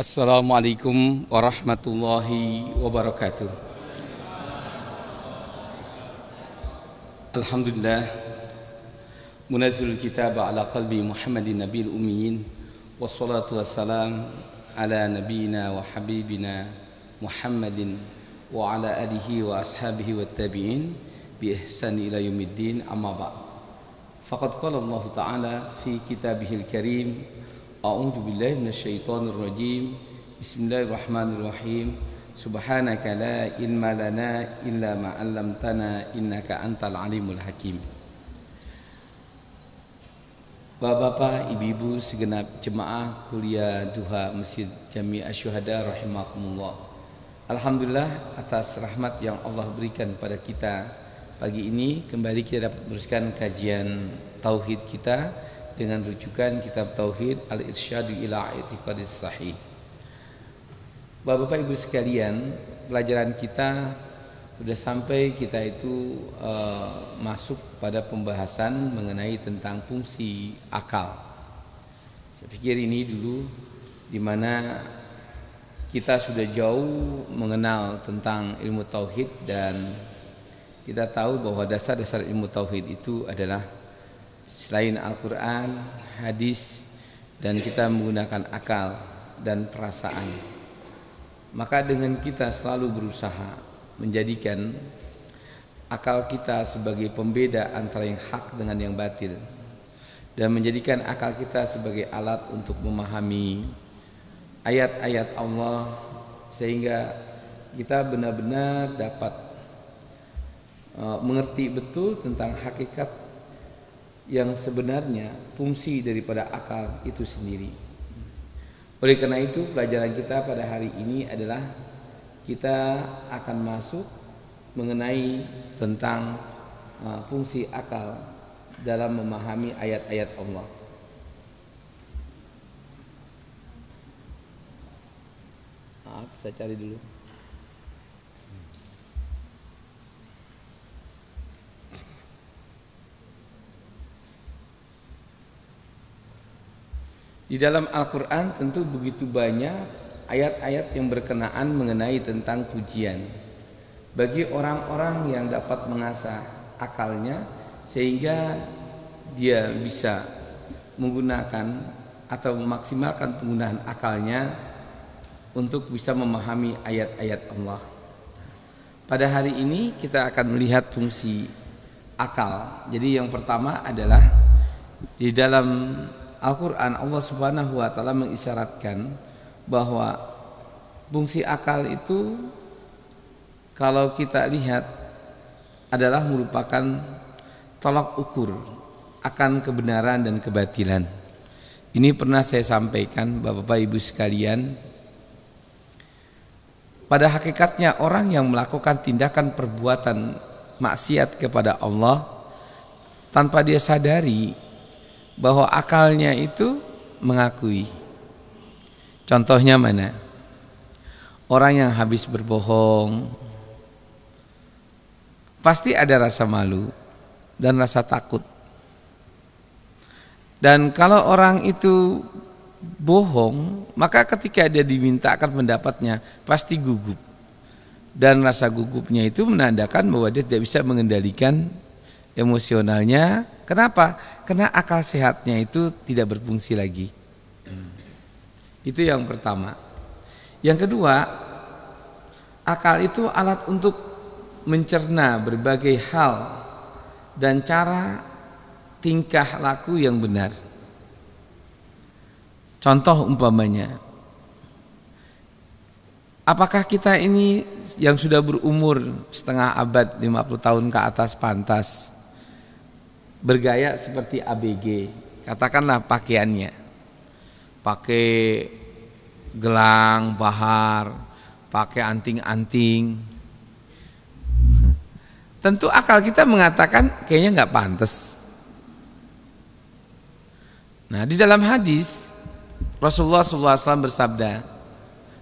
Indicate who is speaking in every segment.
Speaker 1: Assalamualaikum warahmatullahi wabarakatuh. Alhamdulillah munazzilul kitab ala qalbi Muhammadin nabiyil ummiyin wassalatu wassalam ala nabiyyina wa habibina Muhammadin wa ala alihi wa ashabihi wat tabi'in bi ihsan ila yaumiddin, amma ba'd. Faqad qala Allah Ta'ala fi kitabihil karim, a'udzu billahi minasyaitonir rajim. Bismillahirrahmanirrahim. Subhanaka la ilma lana illa ma 'allamtana innaka antal alimul hakim. Bapak-bapak, ibu-ibu segenap jemaah kuliah duha Masjid Jami' Asy-Syuhada rahimakumullah. Alhamdulillah atas rahmat yang Allah berikan pada kita. Pagi ini kembali kita dapat meneruskan kajian tauhid kita dengan rujukan kitab Tauhid Al-Irsyadu ila I'tiqadis Sahih. Bapak-bapak ibu sekalian, pelajaran kita sudah sampai, kita itu masuk pada pembahasan mengenai tentang fungsi akal. Saya pikir ini dulu di mana kita sudah jauh mengenal tentang ilmu tauhid, dan kita tahu bahwa dasar-dasar ilmu tauhid itu adalah selain Al-Quran, hadis, dan kita menggunakan akal dan perasaan. Maka dengan kita selalu berusaha menjadikan akal kita sebagai pembeda antara yang hak dengan yang batil, dan menjadikan akal kita sebagai alat untuk memahami ayat-ayat Allah, sehingga kita benar-benar dapat mengerti betul tentang hakikat yang sebenarnya, fungsi daripada akal itu sendiri. Oleh karena itu, pelajaran kita pada hari ini adalah kita akan masuk mengenai tentang fungsi akal dalam memahami ayat-ayat Allah. Maaf, saya cari dulu. Di dalam Al-Quran tentu begitu banyak ayat-ayat yang berkenaan mengenai tentang pujian bagi orang-orang yang dapat mengasah akalnya, sehingga dia bisa menggunakan atau memaksimalkan penggunaan akalnya untuk bisa memahami ayat-ayat Allah. Pada hari ini kita akan melihat fungsi akal. Jadi yang pertama adalah di dalam Al-Quran Allah Subhanahu wa Ta'ala mengisyaratkan bahwa fungsi akal itu kalau kita lihat adalah merupakan tolak ukur akan kebenaran dan kebatilan. Ini pernah saya sampaikan Bapak Ibu sekalian. Pada hakikatnya orang yang melakukan tindakan perbuatan maksiat kepada Allah tanpa dia sadari bahwa akalnya itu mengakui. Contohnya mana? Orang yang habis berbohong pasti ada rasa malu dan rasa takut. Dan kalau orang itu bohong, maka ketika dia dimintakan pendapatnya pasti gugup. Dan rasa gugupnya itu menandakan bahwa dia tidak bisa mengendalikan emosionalnya. Kenapa? Karena akal sehatnya itu tidak berfungsi lagi. Itu yang pertama. Yang kedua, akal itu alat untuk mencerna berbagai hal dan cara tingkah laku yang benar. Contoh umpamanya, apakah kita ini yang sudah berumur setengah abad, 50 tahun ke atas pantas bergaya seperti ABG, katakanlah pakaiannya, pakai gelang bahar, pakai anting-anting. Tentu akal kita mengatakan kayaknya nggak pantas. Nah, di dalam hadis Rasulullah SAW bersabda,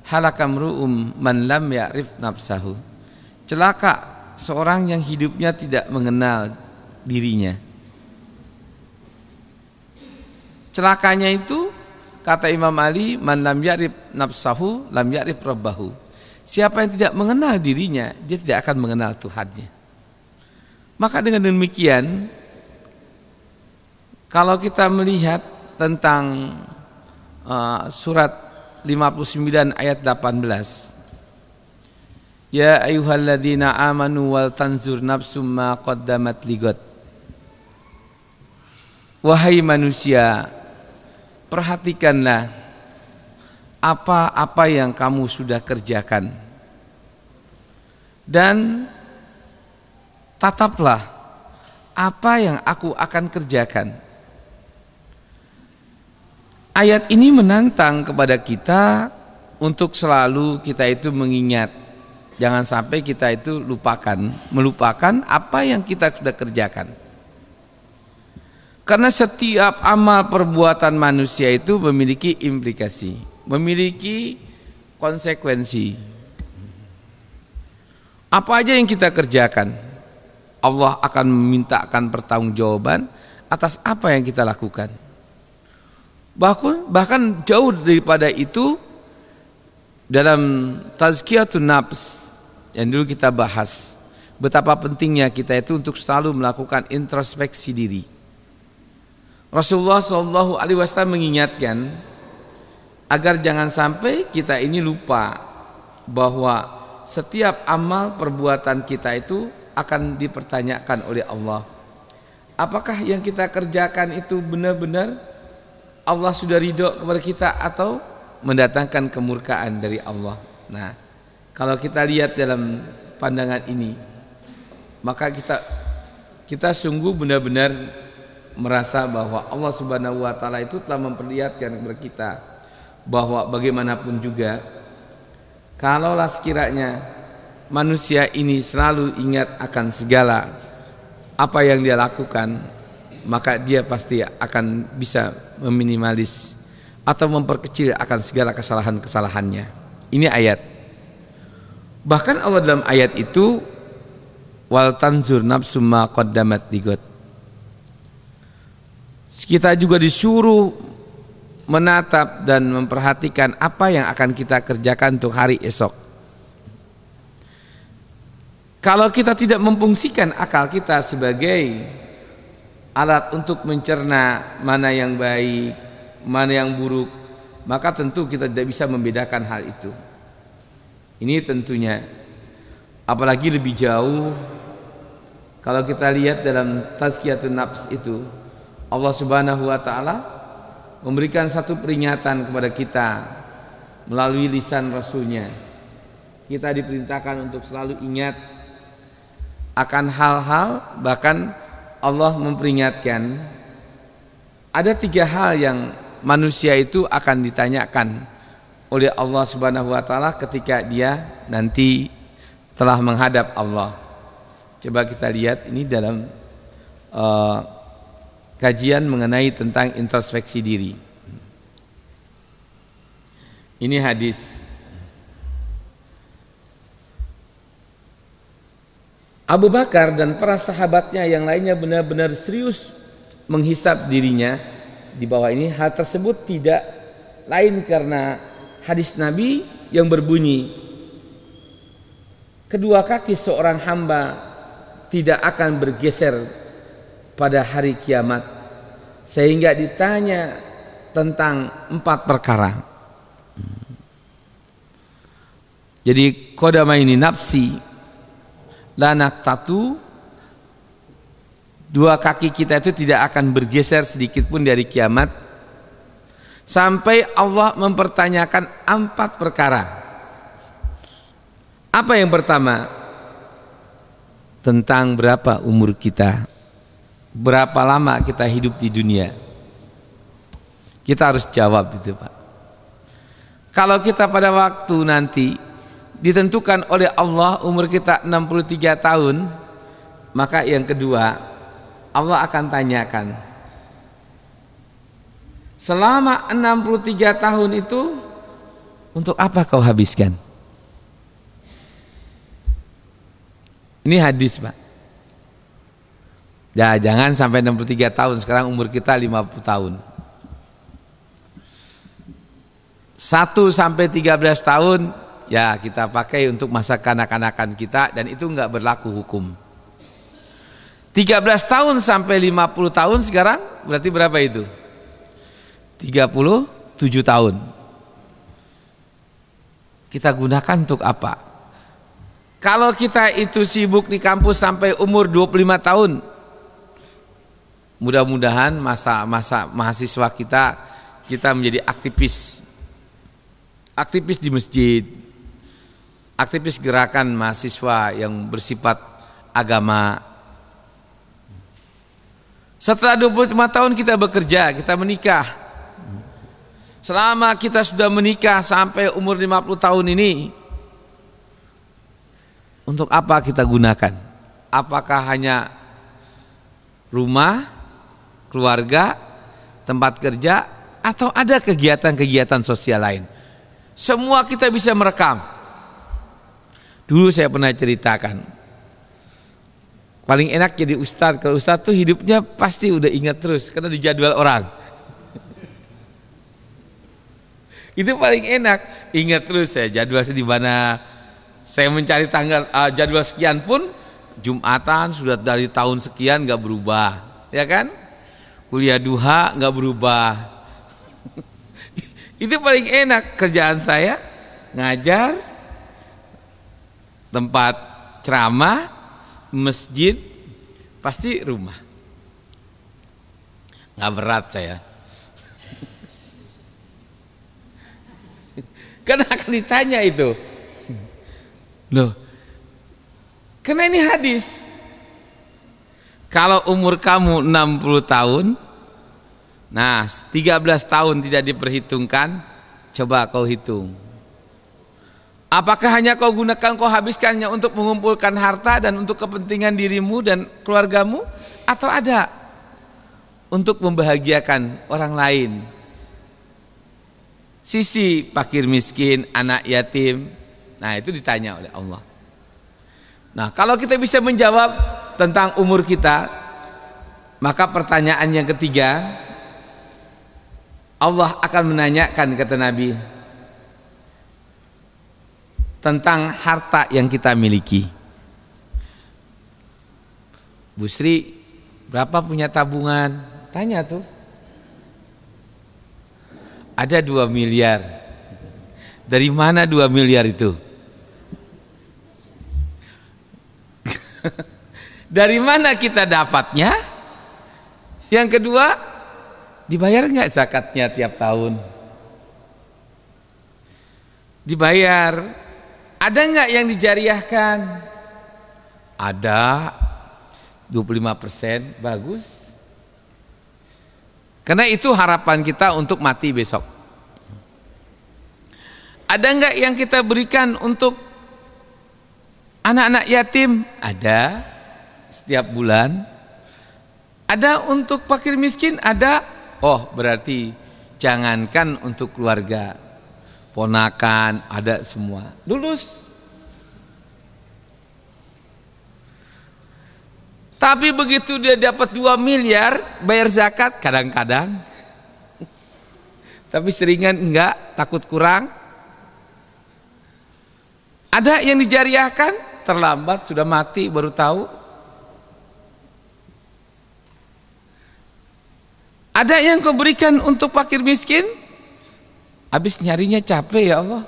Speaker 1: halakamru'um man lam ya'rif nafsahu. Celaka seorang yang hidupnya tidak mengenal dirinya. Celakanya itu kata Imam Ali, man lam ya'rif nafsahu lam ya'rif rabbahu. Siapa yang tidak mengenal dirinya, dia tidak akan mengenal Tuhannya. Maka dengan demikian, kalau kita melihat tentang surat 59 ayat 18, ya ayyuhalladzina amanu wal tanzur nafsum ma qaddamat ligad. Wahai manusia, perhatikanlah apa-apa yang kamu sudah kerjakan, dan tataplah apa yang aku akan kerjakan. Ayat ini menantang kepada kita untuk selalu kita itu mengingat, jangan sampai kita itu melupakan apa yang kita sudah kerjakan. Karena setiap amal perbuatan manusia itu memiliki implikasi, memiliki konsekuensi. Apa aja yang kita kerjakan, Allah akan memintakan pertanggungjawaban atas apa yang kita lakukan. Bahkan jauh daripada itu, dalam tazkiyatun nafs yang dulu kita bahas, betapa pentingnya kita itu untuk selalu melakukan introspeksi diri. Rasulullah SAW mengingatkan agar jangan sampai kita ini lupa bahwa setiap amal perbuatan kita itu akan dipertanyakan oleh Allah. Apakah yang kita kerjakan itu benar-benar Allah sudah ridho kepada kita atau mendatangkan kemurkaan dari Allah. Nah, kalau kita lihat dalam pandangan ini, maka kita sungguh benar-benar merasa bahwa Allah Subhanahu wa taala itu telah memperlihatkan kepada kita bahwa bagaimanapun juga, kalaulah sekiranya manusia ini selalu ingat akan segala apa yang dia lakukan, maka dia pasti akan bisa meminimalis atau memperkecil akan segala kesalahan-kesalahannya. Ini ayat. Bahkan Allah dalam ayat itu, wal tanzur nafsum ma qaddamat ligad. Kita juga disuruh menatap dan memperhatikan apa yang akan kita kerjakan untuk hari esok. Kalau kita tidak memfungsikan akal kita sebagai alat untuk mencerna mana yang baik, mana yang buruk, maka tentu kita tidak bisa membedakan hal itu. Ini tentunya, apalagi lebih jauh kalau kita lihat dalam tazkiyatun nafs itu, Allah Subhanahu wa taala memberikan satu peringatan kepada kita melalui lisan Rasulnya. Kita diperintahkan untuk selalu ingat akan hal-hal, bahkan Allah memperingatkan ada 3 hal yang manusia itu akan ditanyakan oleh Allah Subhanahu wa taala ketika dia nanti telah menghadap Allah. Coba kita lihat ini dalam kajian mengenai tentang introspeksi diri. Ini hadis. Abu Bakar dan para sahabatnya yang lainnya benar-benar serius menghisap dirinya di bawah ini. Hal tersebut tidak lain karena hadis Nabi yang berbunyi, kedua kaki seorang hamba tidak akan bergeser pada hari kiamat sehingga ditanya tentang 4 perkara. Jadi qadamaini nafsi lanak tatu, 2 kaki kita itu tidak akan bergeser sedikit pun dari kiamat sampai Allah mempertanyakan 4 perkara. Apa yang pertama? Tentang berapa umur kita, berapa lama kita hidup di dunia. Kita harus jawab itu, Pak. Kalau kita pada waktu nanti ditentukan oleh Allah umur kita 63 tahun, maka yang kedua Allah akan tanyakan, selama 63 tahun itu untuk apa kau habiskan? Ini hadis, Pak. Ya, jangan sampai 63 tahun, sekarang umur kita 50 tahun. 1 sampai 13 tahun ya kita pakai untuk masa kanak-kanakan kita, dan itu enggak berlaku hukum. 13 tahun sampai 50 tahun sekarang berarti berapa itu? 37 tahun. Kita gunakan untuk apa? Kalau kita itu sibuk di kampus sampai umur 25 tahun, mudah-mudahan masa mahasiswa kita menjadi aktivis di masjid, aktivis gerakan mahasiswa yang bersifat agama. Setelah 25 tahun kita bekerja, kita menikah. Selama kita sudah menikah sampai umur 50 tahun ini, untuk apa kita gunakan? Apakah hanya rumah, keluarga, tempat kerja, atau ada kegiatan-kegiatan sosial lain? Semua kita bisa merekam. Dulu saya pernah ceritakan, paling enak jadi ustadz. Kalau ustadz tuh hidupnya pasti udah ingat terus, karena dijadwal orang. Itu paling enak, ingat terus saya jadwalnya di mana. Saya mencari tanggal jadwal sekian pun Jumatan sudah dari tahun sekian nggak berubah, ya kan? Kuliah duha nggak berubah. Itu paling enak. Kerjaan saya ngajar, tempat ceramah, masjid, pasti rumah. Nggak berat saya. Karena akan ditanya itu. Loh, karena ini hadis. Kalau umur kamu 60 tahun, nah 13 tahun tidak diperhitungkan, coba kau hitung. Apakah hanya kau gunakan, kau habiskannya untuk mengumpulkan harta dan untuk kepentingan dirimu dan keluargamu, atau ada untuk membahagiakan orang lain? Sisi fakir miskin, anak yatim. Nah, itu ditanya oleh Allah. Nah, kalau kita bisa menjawab tentang umur kita, maka pertanyaan yang ketiga, Allah akan menanyakan, kata Nabi, tentang harta yang kita miliki. Bu Sri, berapa punya tabungan? Tanya tuh. Ada 2 miliar. Dari mana 2 miliar itu? Dari mana kita dapatnya? Yang kedua, dibayar nggak zakatnya tiap tahun? Dibayar. Ada nggak yang dijariahkan? Ada. 25%, bagus. Karena itu harapan kita untuk mati besok. Ada nggak yang kita berikan untuk anak-anak yatim? Ada, setiap bulan. Ada untuk fakir miskin? Ada. Oh, berarti jangankan untuk keluarga, ponakan, ada semua. Lulus. Tapi begitu dia dapat 2 miliar, bayar zakat kadang-kadang. Tapi seringan enggak, takut kurang. Ada yang dijariahkan, terlambat, sudah mati baru tahu. Ada yang kau berikan untuk fakir miskin, habis nyarinya capek, ya Allah.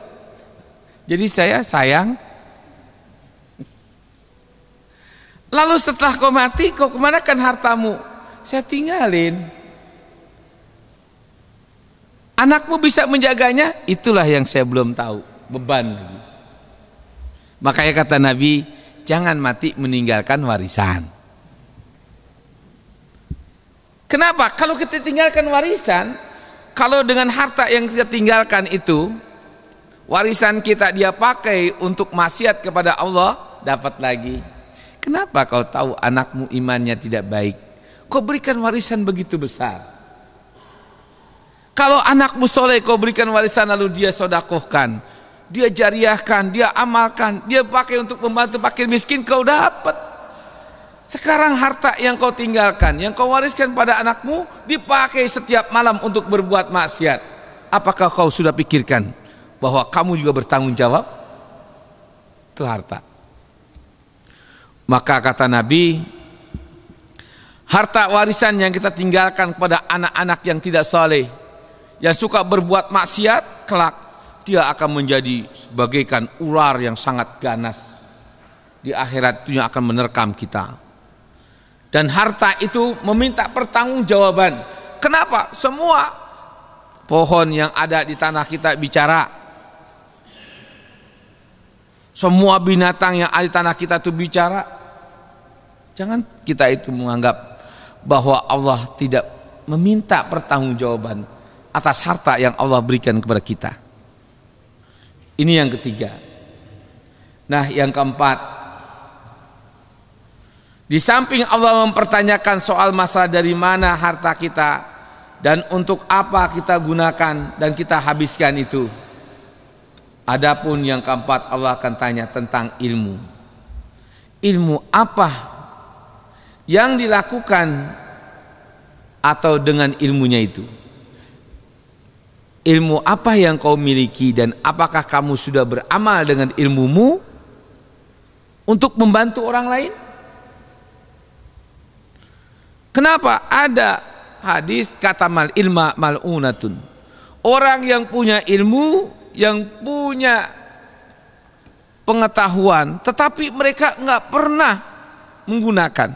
Speaker 1: Jadi saya sayang. Lalu setelah kau mati, kau kemanakan hartamu? Saya tinggalin. Anakmu bisa menjaganya? Itulah yang saya belum tahu. Beban lagi. Makanya kata Nabi, jangan mati meninggalkan warisan. Kenapa? Kalau kita tinggalkan warisan, kalau dengan harta yang kita tinggalkan itu, warisan kita dia pakai untuk maksiat kepada Allah, dapat lagi. Kenapa kau tahu anakmu imannya tidak baik? Kau berikan warisan begitu besar. Kalau anakmu soleh, kau berikan warisan lalu dia sodakohkan, dia jariahkan, dia amalkan, dia pakai untuk membantu fakir miskin, kau dapat. Sekarang harta yang kau tinggalkan, yang kau wariskan pada anakmu, dipakai setiap malam untuk berbuat maksiat. apakah kau sudah pikirkan bahwa kamu juga bertanggung jawab? Itu harta. Maka kata Nabi, harta warisan yang kita tinggalkan kepada anak-anak yang tidak saleh, yang suka berbuat maksiat, kelak dia akan menjadi bagaikan ular yang sangat ganas. Di akhirat itu yang akan menerkam kita. Dan harta itu meminta pertanggungjawaban. Kenapa? Semua pohon yang ada di tanah kita bicara. Semua binatang yang ada di tanah kita itu bicara. Jangan kita itu menganggap bahwa Allah tidak meminta pertanggungjawaban atas harta yang Allah berikan kepada kita. Ini yang ketiga. Nah, yang keempat, di samping Allah mempertanyakan soal masalah dari mana harta kita dan untuk apa kita gunakan dan kita habiskan itu. Adapun yang keempat, Allah akan tanya tentang ilmu. Ilmu apa yang dilakukan atau dengan ilmunya itu? Ilmu apa yang kau miliki dan apakah kamu sudah beramal dengan ilmumu untuk membantu orang lain? Kenapa? Ada hadis kata mal ilma mal'unatun. Orang yang punya ilmu, yang punya pengetahuan, tetapi mereka enggak pernah menggunakan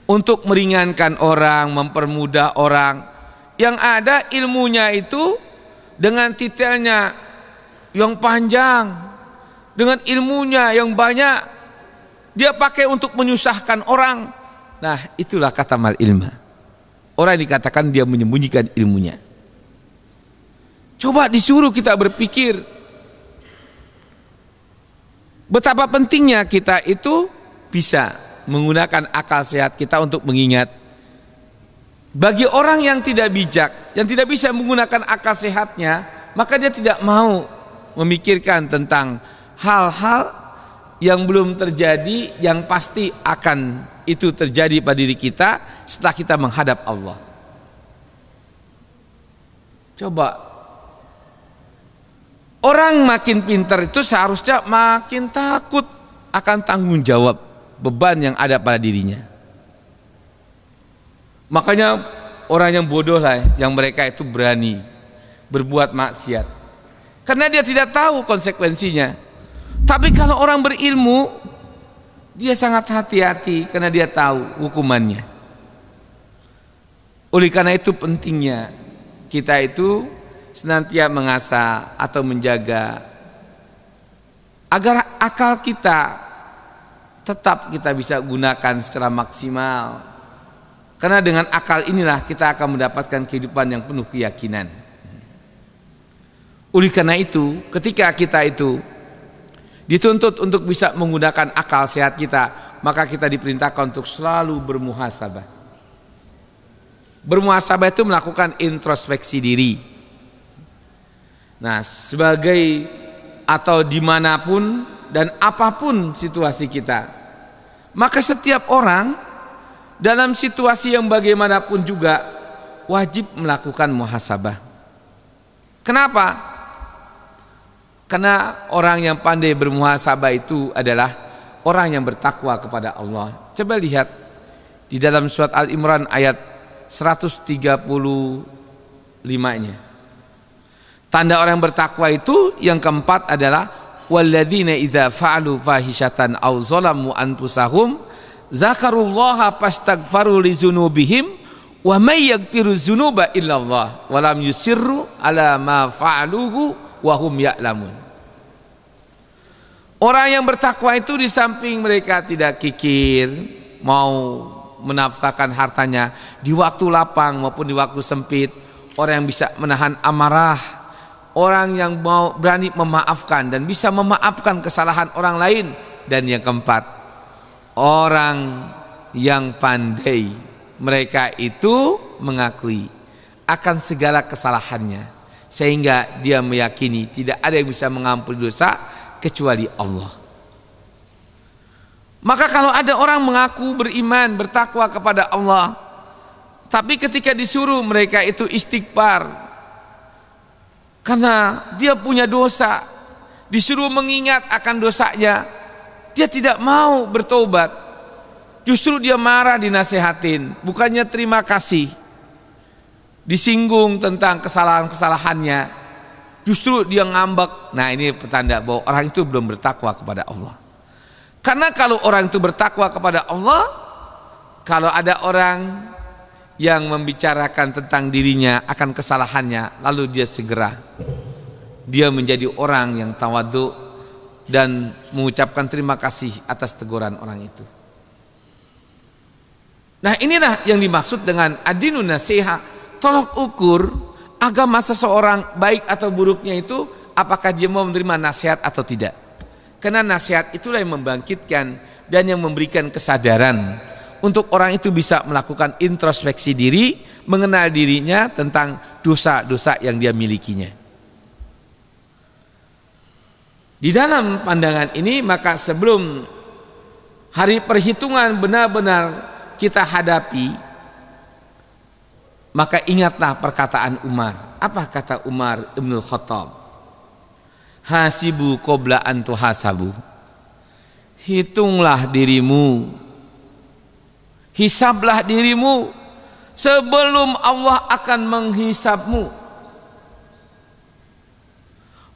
Speaker 1: untuk meringankan orang, mempermudah orang. Yang ada ilmunya itu dengan titelnya yang panjang, dengan ilmunya yang banyak, dia pakai untuk menyusahkan orang. Nah, itulah kata mal ilma. Orang yang dikatakan dia menyembunyikan ilmunya. Coba disuruh kita berpikir betapa pentingnya kita itu bisa menggunakan akal sehat kita untuk mengingat. Bagi orang yang tidak bijak, yang tidak bisa menggunakan akal sehatnya, maka dia tidak mau memikirkan tentang hal-hal yang belum terjadi, yang pasti akan itu terjadi pada diri kita setelah kita menghadap Allah. Coba, orang makin pintar itu seharusnya makin takut akan tanggung jawab beban yang ada pada dirinya. Makanya orang yang bodoh lah yang mereka itu berani berbuat maksiat karena dia tidak tahu konsekuensinya. Tapi kalau orang berilmu, dia sangat hati-hati karena dia tahu hukumannya. Oleh karena itu pentingnya kita itu senantiasa mengasah atau menjaga agar akal kita tetap kita bisa gunakan secara maksimal. Karena dengan akal inilah kita akan mendapatkan kehidupan yang penuh keyakinan. Oleh karena itu, ketika kita itu dituntut untuk bisa menggunakan akal sehat kita, maka kita diperintahkan untuk selalu bermuhasabah. Bermuhasabah itu melakukan introspeksi diri. Nah, sebagai atau dimanapun dan apapun situasi kita, maka setiap orang dalam situasi yang bagaimanapun juga wajib melakukan muhasabah. Kenapa? Karena orang yang pandai bermuhasabah itu adalah orang yang bertakwa kepada Allah. Coba lihat di dalam surat Al-Imran ayat 135-nya. Tanda orang yang bertakwa itu yang keempat adalah walladzina idza fa'alu fahishatan aw zalamu anfusahum zakarullaha fastaghfaru lidzunubihim wa may yaghfiru dzunuba illallah wa lam yusirru ala ma fa'aluhu wahum ya'lamun. Orang yang bertakwa itu di samping mereka tidak kikir mau menafkahkan hartanya di waktu lapang maupun di waktu sempit, orang yang bisa menahan amarah, orang yang mau berani memaafkan dan bisa memaafkan kesalahan orang lain, dan yang keempat, orang yang pandai, mereka itu mengakui akan segala kesalahannya sehingga dia meyakini tidak ada yang bisa mengampuni dosa kecuali Allah. Maka kalau ada orang mengaku beriman, bertakwa kepada Allah, tapi ketika disuruh mereka itu istighfar,
Speaker 2: karena dia punya dosa, disuruh mengingat akan dosanya, dia tidak mau bertobat. Justru dia marah dinasehatin, bukannya terima kasih. Disinggung tentang kesalahan-kesalahannya, justru dia ngambek. Nah, ini petanda bahwa orang itu belum bertakwa kepada Allah. Karena kalau orang itu bertakwa kepada Allah, kalau ada orang yang membicarakan tentang dirinya akan kesalahannya, lalu dia menjadi orang yang tawadhu dan mengucapkan terima kasih atas teguran orang itu. Nah, inilah yang dimaksud dengan adinun nasiha. Tolok ukur agama seseorang baik atau buruknya itu apakah dia mau menerima nasihat atau tidak. Karena nasihat itulah yang membangkitkan dan yang memberikan kesadaran untuk orang itu bisa melakukan introspeksi diri, mengenal dirinya tentang dosa-dosa yang dia milikinya. Di dalam pandangan ini, maka sebelum hari perhitungan benar-benar kita hadapi, maka ingatlah perkataan Umar. Apa kata Umar Ibnul Khattab? Hasibu qabla an tuhasabu. Hitunglah dirimu, hisablah dirimu sebelum Allah akan menghisabmu.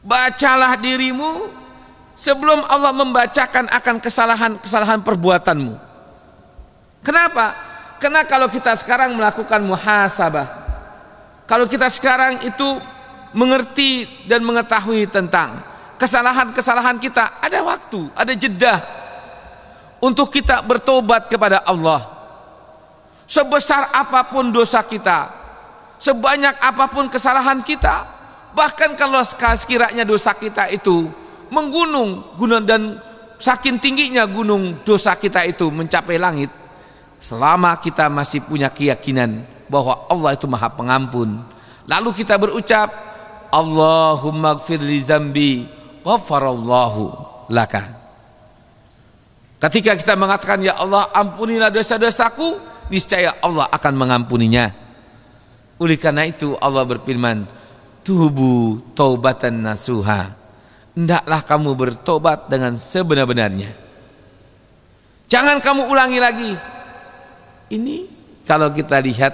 Speaker 2: Bacalah dirimu sebelum Allah membacakan akan kesalahan-kesalahan perbuatanmu. Kenapa? Karena kalau kita sekarang melakukan muhasabah, kalau kita sekarang itu mengerti dan mengetahui tentang kesalahan-kesalahan kita, ada waktu, ada jeda untuk kita bertobat kepada Allah. Sebesar apapun dosa kita, sebanyak apapun kesalahan kita, bahkan kalau sekiranya dosa kita itu menggunung dan saking tingginya gunung dosa kita itu mencapai langit, selama kita masih punya keyakinan bahwa Allah itu Maha Pengampun, lalu kita berucap Allahumma gfir li dzambi ghafarallahu laka. Ketika kita mengatakan ya Allah ampunilah dosa-dosaku, niscaya Allah akan mengampuninya. Oleh karena itu Allah berfirman, tubu taubatan nasuha. Hendaklah kamu bertobat dengan sebenar-benarnya. Jangan kamu ulangi lagi. Ini kalau kita lihat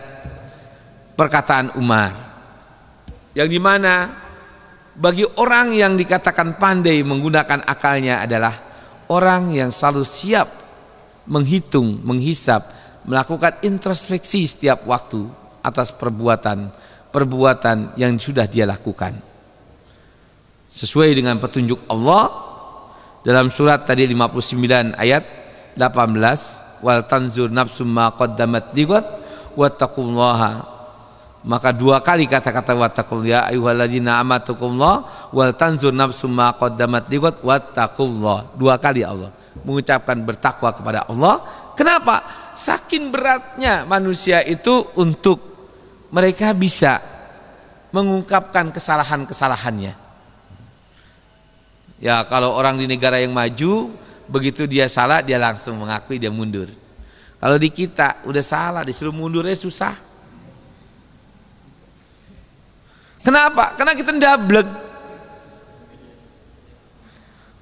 Speaker 2: perkataan Umar, yang dimana bagi orang yang dikatakan pandai menggunakan akalnya adalah orang yang selalu siap menghitung, menghisap, melakukan introspeksi setiap waktu atas perbuatan yang sudah dia lakukan. Sesuai dengan petunjuk Allah dalam surat tadi 59 ayat 18, wal tanzur nafsum ma qaddamat ligat wattaqullaha. Maka dua kali kata-kata wattaqullaha, ya ayyuhalladzina amatukumullah wal tanzur nafsum ma qaddamat ligat wattaqullah. Dua kali Allah mengucapkan bertakwa kepada Allah. Kenapa? Saking beratnya manusia itu untuk mereka bisa mengungkapkan kesalahan-kesalahannya. Ya, kalau orang di negara yang maju, begitu dia salah dia langsung mengakui, dia mundur. Kalau di kita udah salah disuruh mundurnya susah. Kenapa? Karena kita ndablek.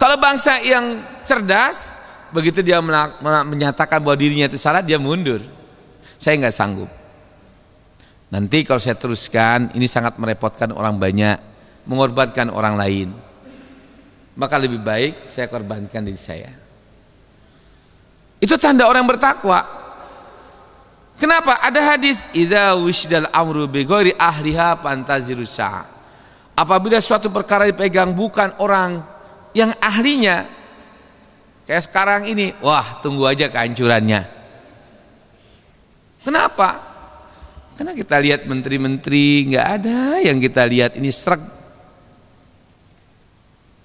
Speaker 2: Kalau bangsa yang cerdas, begitu dia menyatakan bahwa dirinya itu salah, dia mundur. Saya nggak sanggup. Nanti kalau saya teruskan, ini sangat merepotkan orang banyak, mengorbankan orang lain. Maka lebih baik saya korbankan diri saya. Itu tanda orang bertakwa. Kenapa? Ada hadis, idza wisdal amru bi ghairi ahliha fantazirus sa'a. Apabila suatu perkara dipegang bukan orang yang ahlinya, kayak sekarang ini, wah tunggu aja kehancurannya. Kenapa? Karena kita lihat menteri-menteri nggak ada yang kita lihat ini sreg.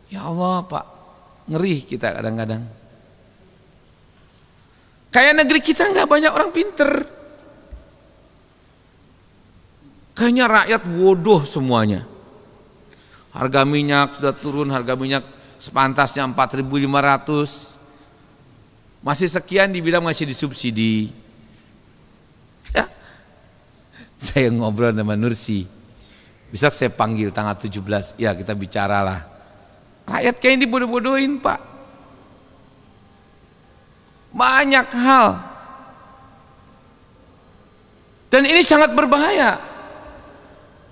Speaker 2: Ya Allah Pak, ngeri kita kadang-kadang. Kayak negeri kita nggak banyak orang pinter. Kayaknya rakyat bodoh semuanya. Harga minyak sudah turun, harga minyak sepantasnya 4.500. Masih sekian dibilang masih disubsidi. Ya. Saya ngobrol sama Nursi. Besok saya panggil tanggal 17, ya kita bicaralah. Rakyat kayaknya dibodoh-bodohin Pak. Banyak hal. Dan ini sangat berbahaya.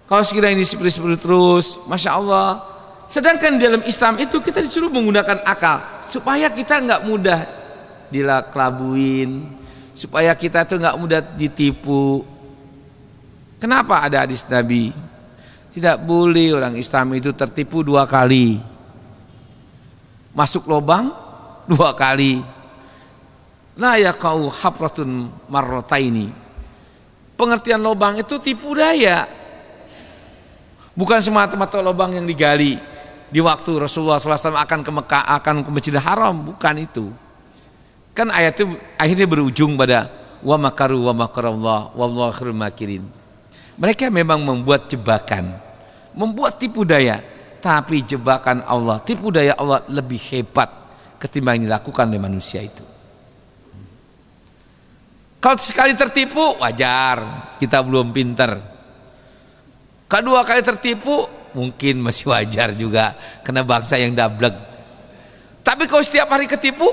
Speaker 2: Kalau sekiranya ini seperti terus, Masya Allah. Sedangkan dalam Islam itu kita disuruh menggunakan akal. Supaya kita nggak mudah dilakelabuin. Supaya kita tuh nggak mudah ditipu. Kenapa ada hadis Nabi? Tidak boleh orang Islam itu tertipu 2 kali. Masuk lubang 2 kali. La yaqau hafratun marrataini. Pengertian lubang itu tipu daya. Bukan semata-mata lubang yang digali di waktu Rasulullah SAW akan ke Mekah, akan ke Masjidil Haram, bukan itu. Kan ayat itu akhirnya berujung pada wa makaru wa makarallah wallahu khairul makirin. Mereka memang membuat jebakan, membuat tipu daya, tapi jebakan Allah, tipu daya Allah lebih hebat ketimbang yang dilakukan oleh manusia itu. Kalau sekali tertipu wajar, kita belum pintar. Kedua kali tertipu mungkin masih wajar juga, karena bangsa yang dablek. Tapi kalau setiap hari ketipu,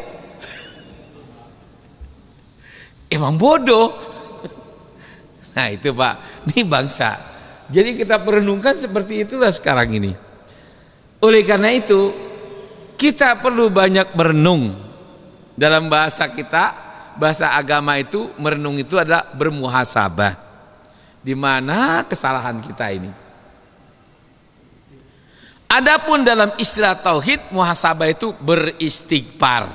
Speaker 2: emang bodoh. Nah itu Pak, ini bangsa. Jadi kita perenungkan seperti itulah sekarang ini. Oleh karena itu kita perlu banyak merenung. Dalam bahasa kita, bahasa agama itu merenung itu adalah bermuhasabah. Di mana kesalahan kita ini. Adapun dalam istilah tauhid, muhasabah itu beristighfar.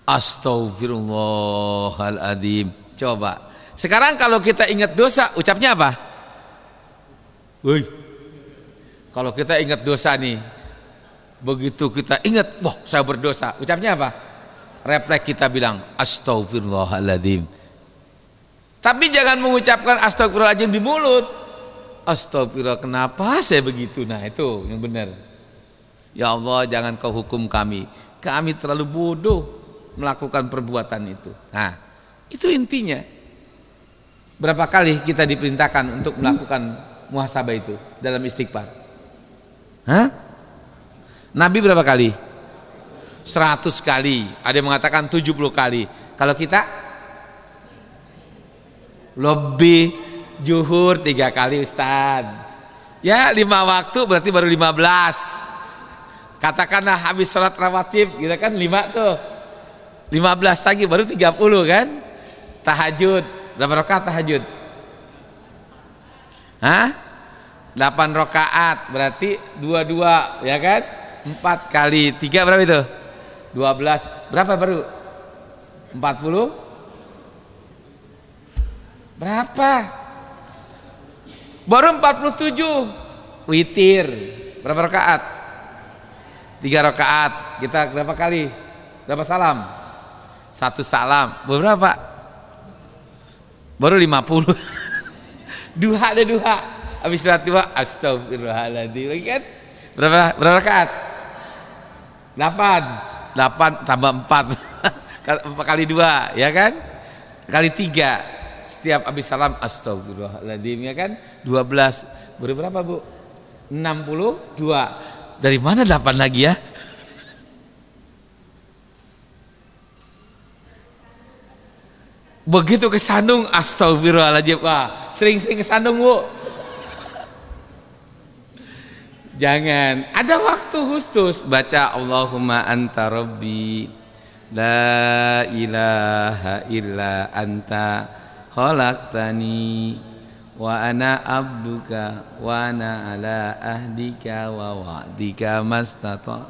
Speaker 2: Astaghfirullahaladzim. Coba. Sekarang kalau kita ingat dosa, ucapnya apa? Woi. Kalau kita ingat dosa nih, begitu kita ingat, wah saya berdosa, ucapnya apa? Refleks kita bilang astaghfirullahaladzim. Tapi jangan mengucapkan astagfirullahaladzim di mulut. Astagfirullah, kenapa saya begitu? Nah itu yang benar. Ya Allah, jangan kau hukum kami. Kami terlalu bodoh melakukan perbuatan itu. Nah itu intinya. Berapa kali kita diperintahkan untuk melakukan muhasabah itu dalam istighfar? Hah? Nabi berapa kali? 100 kali. Ada yang mengatakan 70 kali. Kalau kita lebih, zuhur 3 kali Ustaz. Ya 5 waktu berarti baru 15. Katakanlah habis sholat rawatib, kita kan 5 tuh. 15 lagi baru 30 kan? Tahajud, berapa rakaat tahajud? Hah? 8 rakaat berarti 22 ya kan? 4 kali 3 berapa itu? 12. Berapa baru? 40? Berapa? Baru 47. Witir. Berapa rakaat? 3 rakaat. Kita berapa kali? Berapa salam? 1 salam. Berapa? Baru 50. Duha ada duha. Habis sholat duha, astagfirullahaladzim. Lagi kan? Berapa rakaat? 8 tambah 4 kali 2 ya kan? Kali 3. Setiap habis salam astagfirullahaladzim ya kan? 12. Berapa Bu? 62. Dari mana 8 lagi ya? Begitu kesandung astagfirullahaladzim. Wah, sering-sering kesandung Bu. Jangan, ada waktu khusus baca Allahumma anta rabbi la ilaha illa anta khalaqtani wa ana abduka wa ana ala ahdika wa wa'dika mastata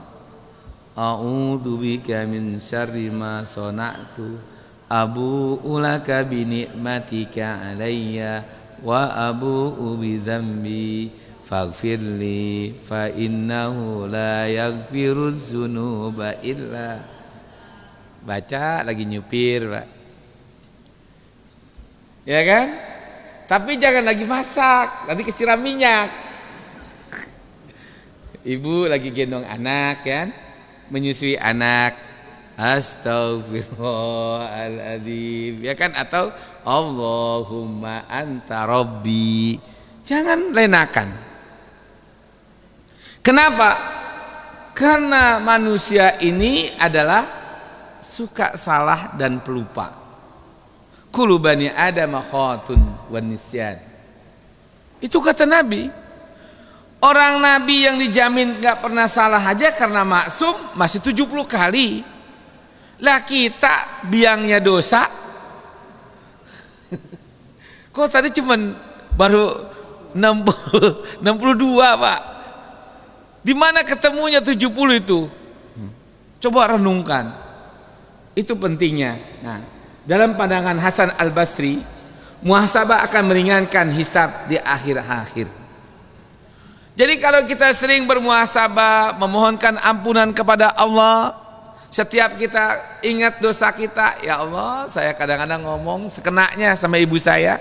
Speaker 2: a'udzu bika min syarri ma sana'tu abu'u laka bi ni'matika alayya wa abu'u bi dzambi faghfirli fa innahu la yaghfiruz dzunuba illa. Baca lagi nyupir Pak, ya kan? Tapi jangan lagi masak, nanti kesiram minyak. Ibu lagi gendong anak kan, menyusui anak, astagfirullahaladzim ya kan, atau Allahumma anta rabbi. Jangan lenakan. Kenapa? Karena manusia ini adalah suka salah dan pelupa. Kullu bani Adam khatun wan nisyan. Itu kata Nabi. Orang Nabi yang dijamin gak pernah salah aja karena maksum masih 70 kali. Lah kita biangnya dosa. Kok tadi cuman baru 62 Pak? Di mana ketemunya 70 itu? Coba renungkan. Itu pentingnya. Nah, dalam pandangan Hasan Al-Basri, muhasabah akan meringankan hisab di akhir-akhir. Jadi kalau kita sering bermuhasabah, memohonkan ampunan kepada Allah, setiap kita ingat dosa kita, ya Allah, saya kadang-kadang ngomong sekenanya sama ibu saya.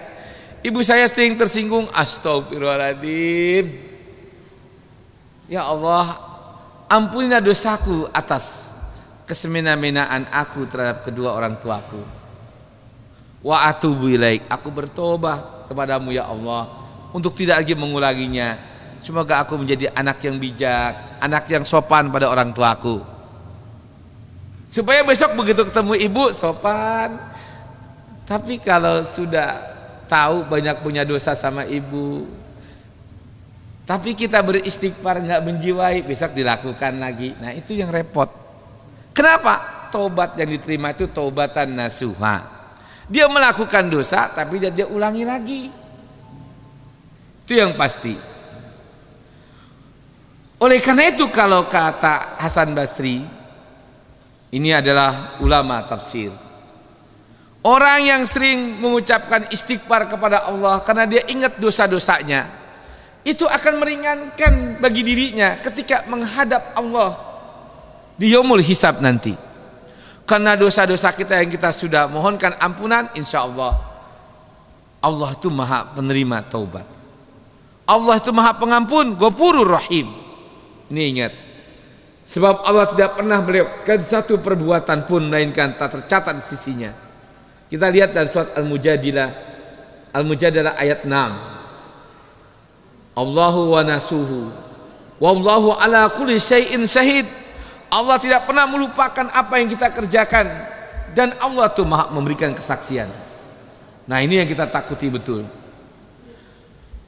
Speaker 2: Ibu saya sering tersinggung, astagfirullahaladzim. Ya Allah, ampunilah dosaku atas kesemena-menaan aku terhadap kedua orang tuaku. Wa atubu ilaik, aku bertobat kepadamu ya Allah untuk tidak lagi mengulanginya. Semoga aku menjadi anak yang bijak, anak yang sopan pada orang tuaku. Supaya besok begitu ketemu ibu sopan. Tapi kalau sudah tahu banyak punya dosa sama ibu, tapi kita beristighfar nggak menjiwai, besok dilakukan lagi. Nah itu yang repot. Kenapa? Taubat yang diterima itu taubatan nasuha. Dia melakukan dosa tapi dia ulangi lagi. Itu yang pasti. Oleh karena itu kalau kata Hasan Basri, ini adalah ulama tafsir, orang yang sering mengucapkan istighfar kepada Allah karena dia ingat dosa-dosanya, itu akan meringankan bagi dirinya ketika menghadap Allah di yaumul hisab nanti. Karena dosa-dosa kita yang kita sudah mohonkan ampunan, insya Allah Allah itu maha penerima taubat. Allah itu maha pengampun, Ghafurur Rahim. Ini ingat, sebab Allah tidak pernah melewatkan satu perbuatan pun melainkan tak tercatat di sisinya. Kita lihat dalam surat Al-Mujadilah ayat 6. Allahu wa nasuhu wallahu ala kulli syai'in syahid. Allah tidak pernah melupakan apa yang kita kerjakan, dan Allah tuh maha memberikan kesaksian. Nah ini yang kita takuti betul.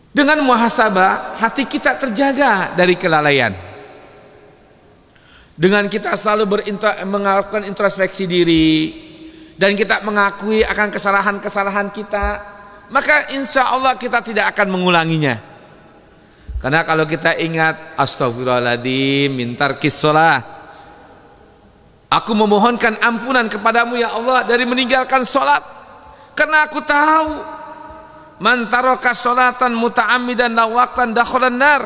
Speaker 2: Dengan muhasabah hati kita terjaga dari kelalaian. Dengan kita selalu melakukan introspeksi diri dan kita mengakui akan kesalahan-kesalahan kita, maka insya Allah kita tidak akan mengulanginya. Karena kalau kita ingat astagfirullahaladzim min tarkis shalah, aku memohonkan ampunan kepadamu ya Allah dari meninggalkan sholat, karena aku tahu man taraka sholatan muta'ammidan la waqtan dakhalan nar.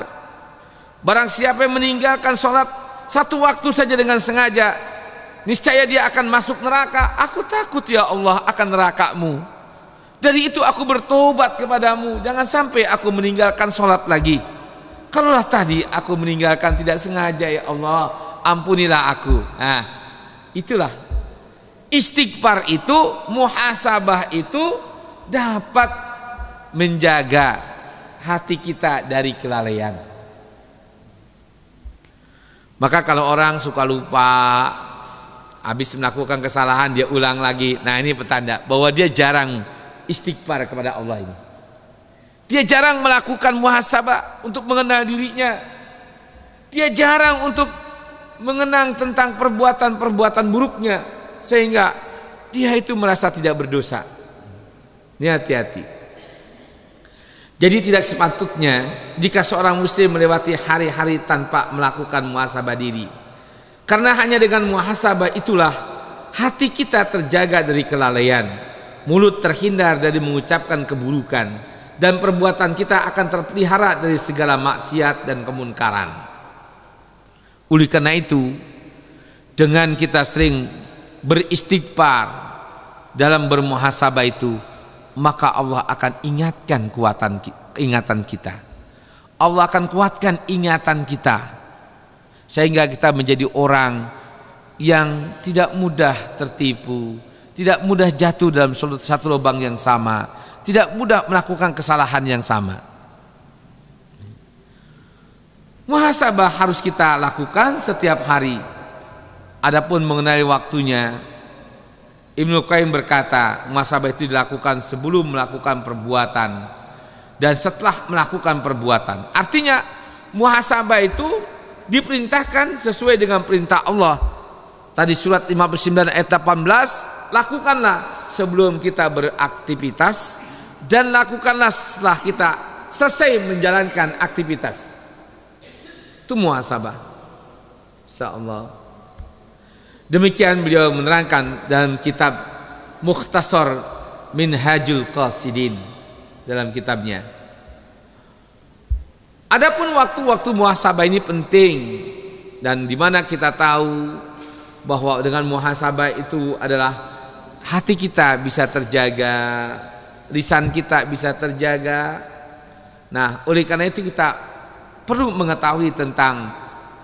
Speaker 2: Barang siapa yang meninggalkan sholat satu waktu saja dengan sengaja, niscaya dia akan masuk neraka. Aku takut ya Allah akan nerakamu. Dari itu aku bertobat kepadamu, jangan sampai aku meninggalkan sholat lagi. Kalaulah tadi aku meninggalkan tidak sengaja, ya Allah ampunilah aku. Nah itulah istighfar itu, muhasabah itu dapat menjaga hati kita dari kelalaian. Maka kalau orang suka lupa, habis melakukan kesalahan dia ulang lagi, nah ini petanda bahwa dia jarang istighfar kepada Allah ini. Dia jarang melakukan muhasabah untuk mengenal dirinya. Dia jarang untuk mengenang tentang perbuatan-perbuatan buruknya, sehingga dia itu merasa tidak berdosa. Ini hati-hati. Jadi tidak sepatutnya jika seorang muslim melewati hari-hari tanpa melakukan muhasabah diri. Karena hanya dengan muhasabah itulah hati kita terjaga dari kelalaian, mulut terhindar dari mengucapkan keburukan, dan perbuatan kita akan terpelihara dari segala maksiat dan kemunkaran. Oleh karena itu, dengan kita sering beristighfar dalam bermuhasabah itu, maka Allah akan ingatkan ingatan kita. Allah akan kuatkan ingatan kita, sehingga kita menjadi orang yang tidak mudah tertipu, tidak mudah jatuh dalam satu lubang yang sama, tidak mudah melakukan kesalahan yang sama. Muhasabah harus kita lakukan setiap hari. Adapun mengenai waktunya, Ibnu Qayyim berkata, muhasabah itu dilakukan sebelum melakukan perbuatan dan setelah melakukan perbuatan. Artinya muhasabah itu diperintahkan sesuai dengan perintah Allah. Tadi surat 59 ayat 18, lakukanlah sebelum kita beraktivitas dan lakukanlah setelah kita selesai menjalankan aktivitas. Itu muhasabah. Insyaallah. Demikian beliau menerangkan dalam kitab Mukhtasar Minhajul Qasidin dalam kitabnya. Adapun waktu-waktu muhasabah ini penting, dan di mana kita tahu bahwa dengan muhasabah itu adalah hati kita bisa terjaga, lisan kita bisa terjaga. Nah, oleh karena itu kita perlu mengetahui tentang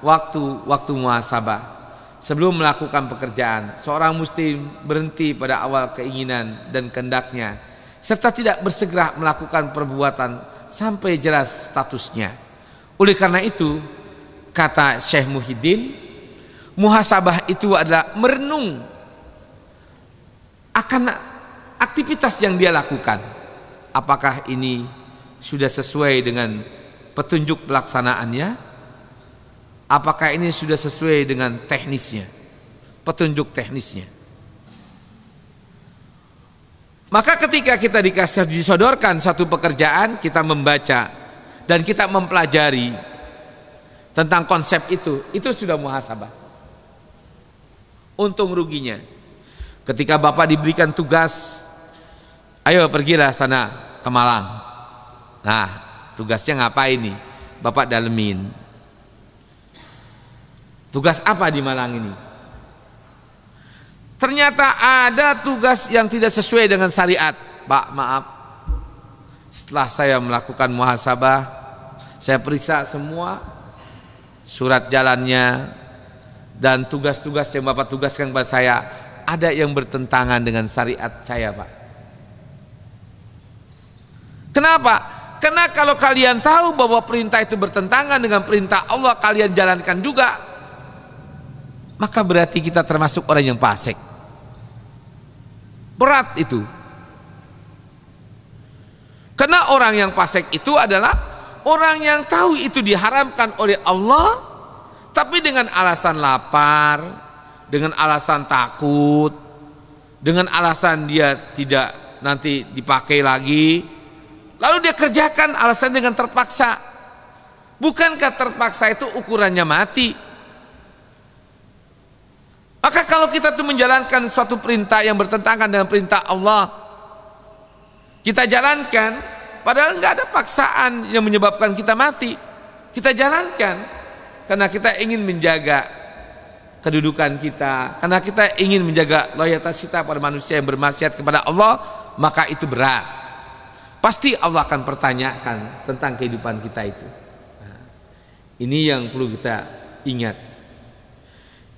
Speaker 2: waktu-waktu muhasabah. Sebelum melakukan pekerjaan, seorang muslim berhenti pada awal keinginan dan kehendaknya, serta tidak bersegera melakukan perbuatan sampai jelas statusnya. Oleh karena itu, kata Syekh Muhyiddin, muhasabah itu adalah merenung akan aktivitas yang dia lakukan. Apakah ini sudah sesuai dengan petunjuk pelaksanaannya? Apakah ini sudah sesuai dengan teknisnya, petunjuk teknisnya? Maka ketika kita disodorkan satu pekerjaan, kita membaca dan kita mempelajari tentang konsep itu sudah muhasabah. Untung ruginya, ketika Bapak diberikan tugas, ayo pergilah sana ke Malang. Nah, tugasnya ngapain nih? Bapak dalemin. Tugas apa di Malang ini? Ternyata ada tugas yang tidak sesuai dengan syariat. Pak, maaf, setelah saya melakukan muhasabah, saya periksa semua surat jalannya dan tugas-tugas yang Bapak tugaskan kepada saya, ada yang bertentangan dengan syariat saya, Pak. Kenapa? Karena kalau kalian tahu bahwa perintah itu bertentangan dengan perintah Allah, kalian jalankan juga, maka berarti kita termasuk orang yang fasik. Berat itu. Karena orang yang fasik itu adalah orang yang tahu itu diharamkan oleh Allah, tapi dengan alasan lapar, dengan alasan takut, dengan alasan dia tidak nanti dipakai lagi, lalu dia kerjakan alasan dengan terpaksa. Bukankah terpaksa itu ukurannya mati? Maka kalau kita tuh menjalankan suatu perintah yang bertentangan dengan perintah Allah, kita jalankan, padahal nggak ada paksaan yang menyebabkan kita mati. Kita jalankan karena kita ingin menjaga kedudukan kita, karena kita ingin menjaga loyalitas kita pada manusia yang bermaksiat kepada Allah, maka itu berat. Pasti Allah akan pertanyakan tentang kehidupan kita itu. Nah, ini yang perlu kita ingat.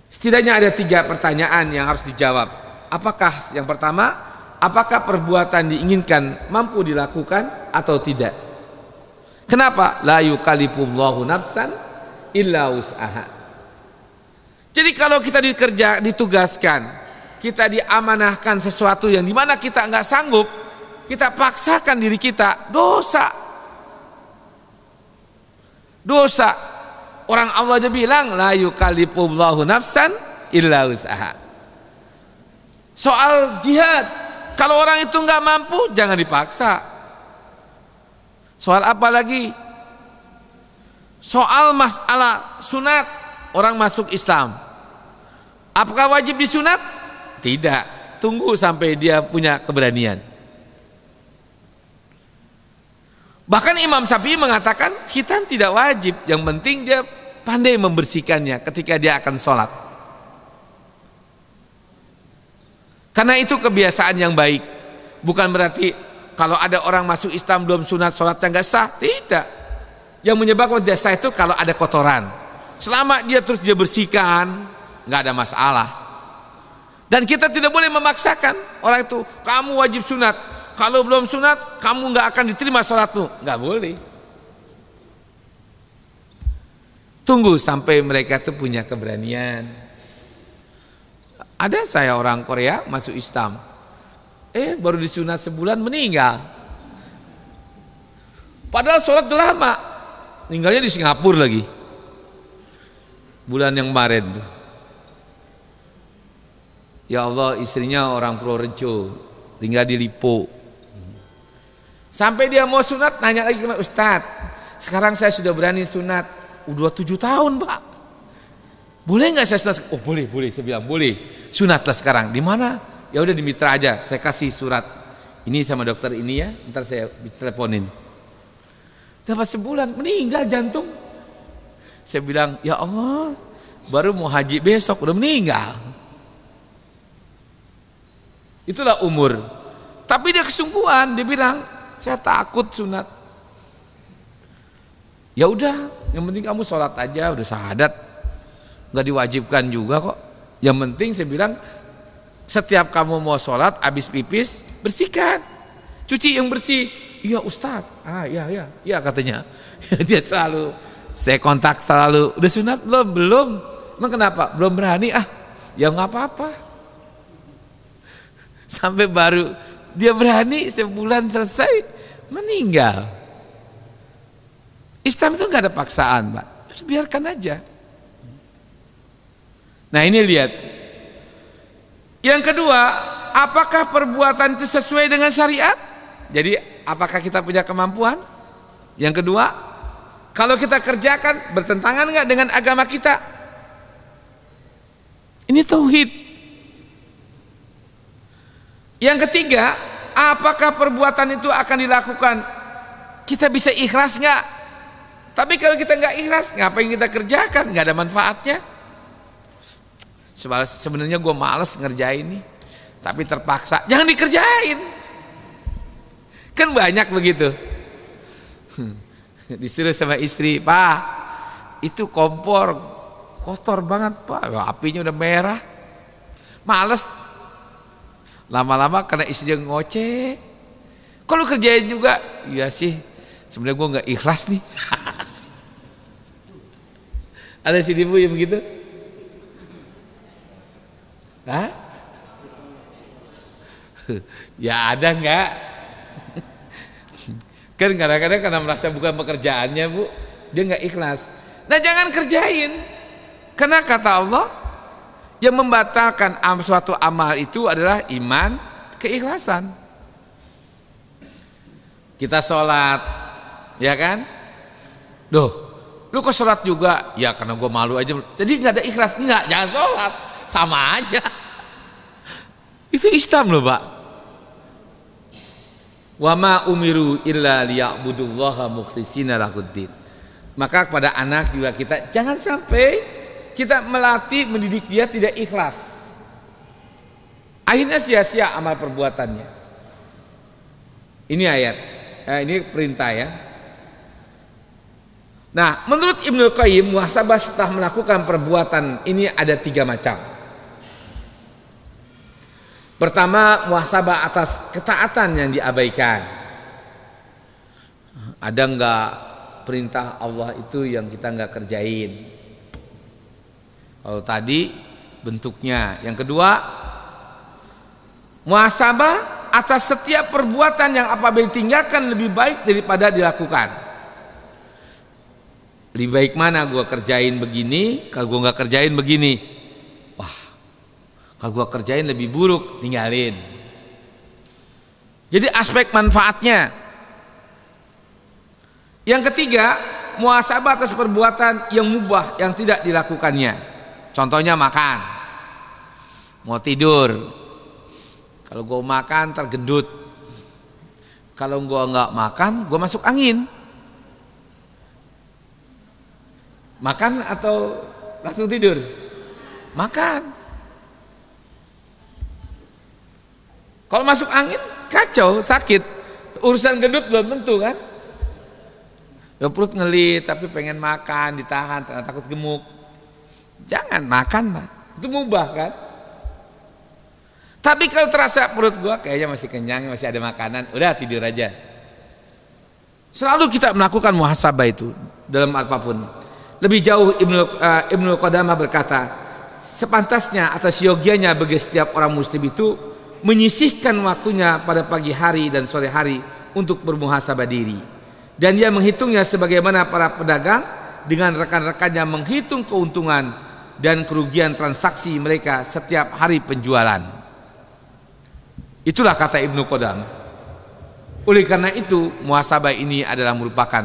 Speaker 2: Setidaknya ada 3 pertanyaan yang harus dijawab. Apakah yang pertama, apakah perbuatan diinginkan mampu dilakukan atau tidak? Kenapa? La yukallifullahu nafsan illa wus'aha. Jadi kalau kita ditugaskan, kita diamanahkan sesuatu yang dimana kita nggak sanggup, kita paksakan diri kita, dosa. Orang Allah aja bilang la yukallifullahu nafsan illa wus'aha. Soal jihad, kalau orang itu nggak mampu jangan dipaksa. Soal apa lagi? Soal masalah sunat, orang masuk Islam, apakah wajib disunat? Tidak, tunggu sampai dia punya keberanian. Bahkan Imam Syafi'i mengatakan khitan tidak wajib, yang penting dia pandai membersihkannya ketika dia akan sholat. Karena itu kebiasaan yang baik. Bukan berarti kalau ada orang masuk Islam belum sunat sholatnya nggak sah. Tidak. Yang menyebabkan tidak sah itu kalau ada kotoran. Selama dia terus dia bersihkan, nggak ada masalah. Dan kita tidak boleh memaksakan orang itu, kamu wajib sunat. Kalau belum sunat, kamu nggak akan diterima sholatmu. Nggak boleh. Tunggu sampai mereka itu punya keberanian. Ada saya orang Korea masuk Islam, baru disunat sebulan meninggal. Padahal sholat udah lama. Meninggalnya di Singapura lagi. Bulan yang kemarin tuh. Ya Allah, istrinya orang Purworejo, tinggal di Lipo. Sampai dia mau sunat, nanya lagi ke Ustaz, sekarang saya sudah berani sunat, udah 7 tahun Pak, boleh nggak saya sunat? Oh boleh, saya bilang boleh, sunatlah sekarang. Di mana? Ya udah di Mitra aja, saya kasih surat ini sama dokter ini ya, ntar saya teleponin. Dapat sebulan, meninggal jantung. Saya bilang, ya Allah, baru mau haji besok udah meninggal. Itulah umur. Tapi dia kesungguhan, dia bilang, saya takut sunat. Ya udah, yang penting kamu sholat aja, udah syahadat, nggak diwajibkan juga kok. Yang penting saya bilang, setiap kamu mau sholat, habis pipis, bersihkan, cuci yang bersih. Iya Ustaz, iya katanya. Dia selalu, saya kontak selalu, udah sunat belum? Emang kenapa? Belum berani ya nggak apa-apa. Sampai baru dia berani, sebulan selesai meninggal. Islam itu nggak ada paksaan, Pak. Biarkan aja. Nah ini lihat. Yang kedua, apakah perbuatan itu sesuai dengan syariat? Jadi apakah kita punya kemampuan? Yang kedua, kalau kita kerjakan bertentangan nggak dengan agama kita? Ini tauhid. Yang ketiga, apakah perbuatan itu akan dilakukan? Kita bisa ikhlas nggak? Tapi kalau kita nggak ikhlas, ngapain kita kerjakan? Nggak ada manfaatnya. Sebenarnya gue males ngerjain nih, tapi terpaksa. Jangan dikerjain. Kan banyak begitu. Disuruh sama istri, Pak, itu kompor kotor banget Pak, apinya udah merah. Males. Lama-lama karena istrinya ngoceh, kalau kerjain juga, iya sih, sebenarnya gue nggak ikhlas nih. Ada sih ibu yang begitu? Hah? Ya ada nggak? Kan kadang-kadang karena merasa bukan pekerjaannya bu, dia nggak ikhlas. Nah jangan kerjain, karena kata Allah, yang membatalkan suatu amal itu adalah iman, keikhlasan. Kita sholat, ya kan? Duh, lu kok sholat juga? Ya karena gue malu aja. Jadi nggak ada ikhlas, nggak, jangan sholat, sama aja. Itu Islam loh Pak. Wa ma umiru illa liya'budullaha mukhlishina lahuddin. Maka kepada anak juga kita jangan sampai kita melatih, mendidik dia tidak ikhlas. Akhirnya sia-sia amal perbuatannya. Ini ayat, ini perintah ya. Nah, menurut Ibnu Qayyim, muhasabah setelah melakukan perbuatan ini ada 3 macam. Pertama, muhasabah atas ketaatan yang diabaikan. Ada enggak perintah Allah itu yang kita enggak kerjain? Kalau tadi bentuknya. Yang kedua, muhasabah atas setiap perbuatan yang apabila ditinggalkan lebih baik daripada dilakukan. Lebih baik mana gue kerjain begini, kalau gue nggak kerjain begini. Wah, kalau gue kerjain lebih buruk, tinggalin. Jadi aspek manfaatnya. Yang ketiga, muhasabah atas perbuatan yang mubah yang tidak dilakukannya. Contohnya makan, mau tidur, kalau gue makan tergendut, kalau gue nggak makan gue masuk angin. Makan atau langsung tidur? Makan. Kalau masuk angin kacau, sakit. Urusan gendut belum tentu kan? Ya perut ngelit tapi pengen makan, ditahan karena takut gemuk. Jangan makan lah, itu mubah kan? Tapi kalau terasa perut gua kayaknya masih kenyang, masih ada makanan, udah tidur aja. Selalu kita melakukan muhasabah itu dalam apapun. Lebih jauh Ibnu Qudamah berkata, sepantasnya atau siogianya bagi setiap orang muslim itu menyisihkan waktunya pada pagi hari dan sore hari untuk bermuhasabah diri. Dan dia menghitungnya sebagaimana para pedagang dengan rekan-rekannya menghitung keuntungan dan kerugian transaksi mereka setiap hari penjualan. Itulah kata Ibnu Qudamah. Oleh karena itu, muhasabah ini adalah merupakan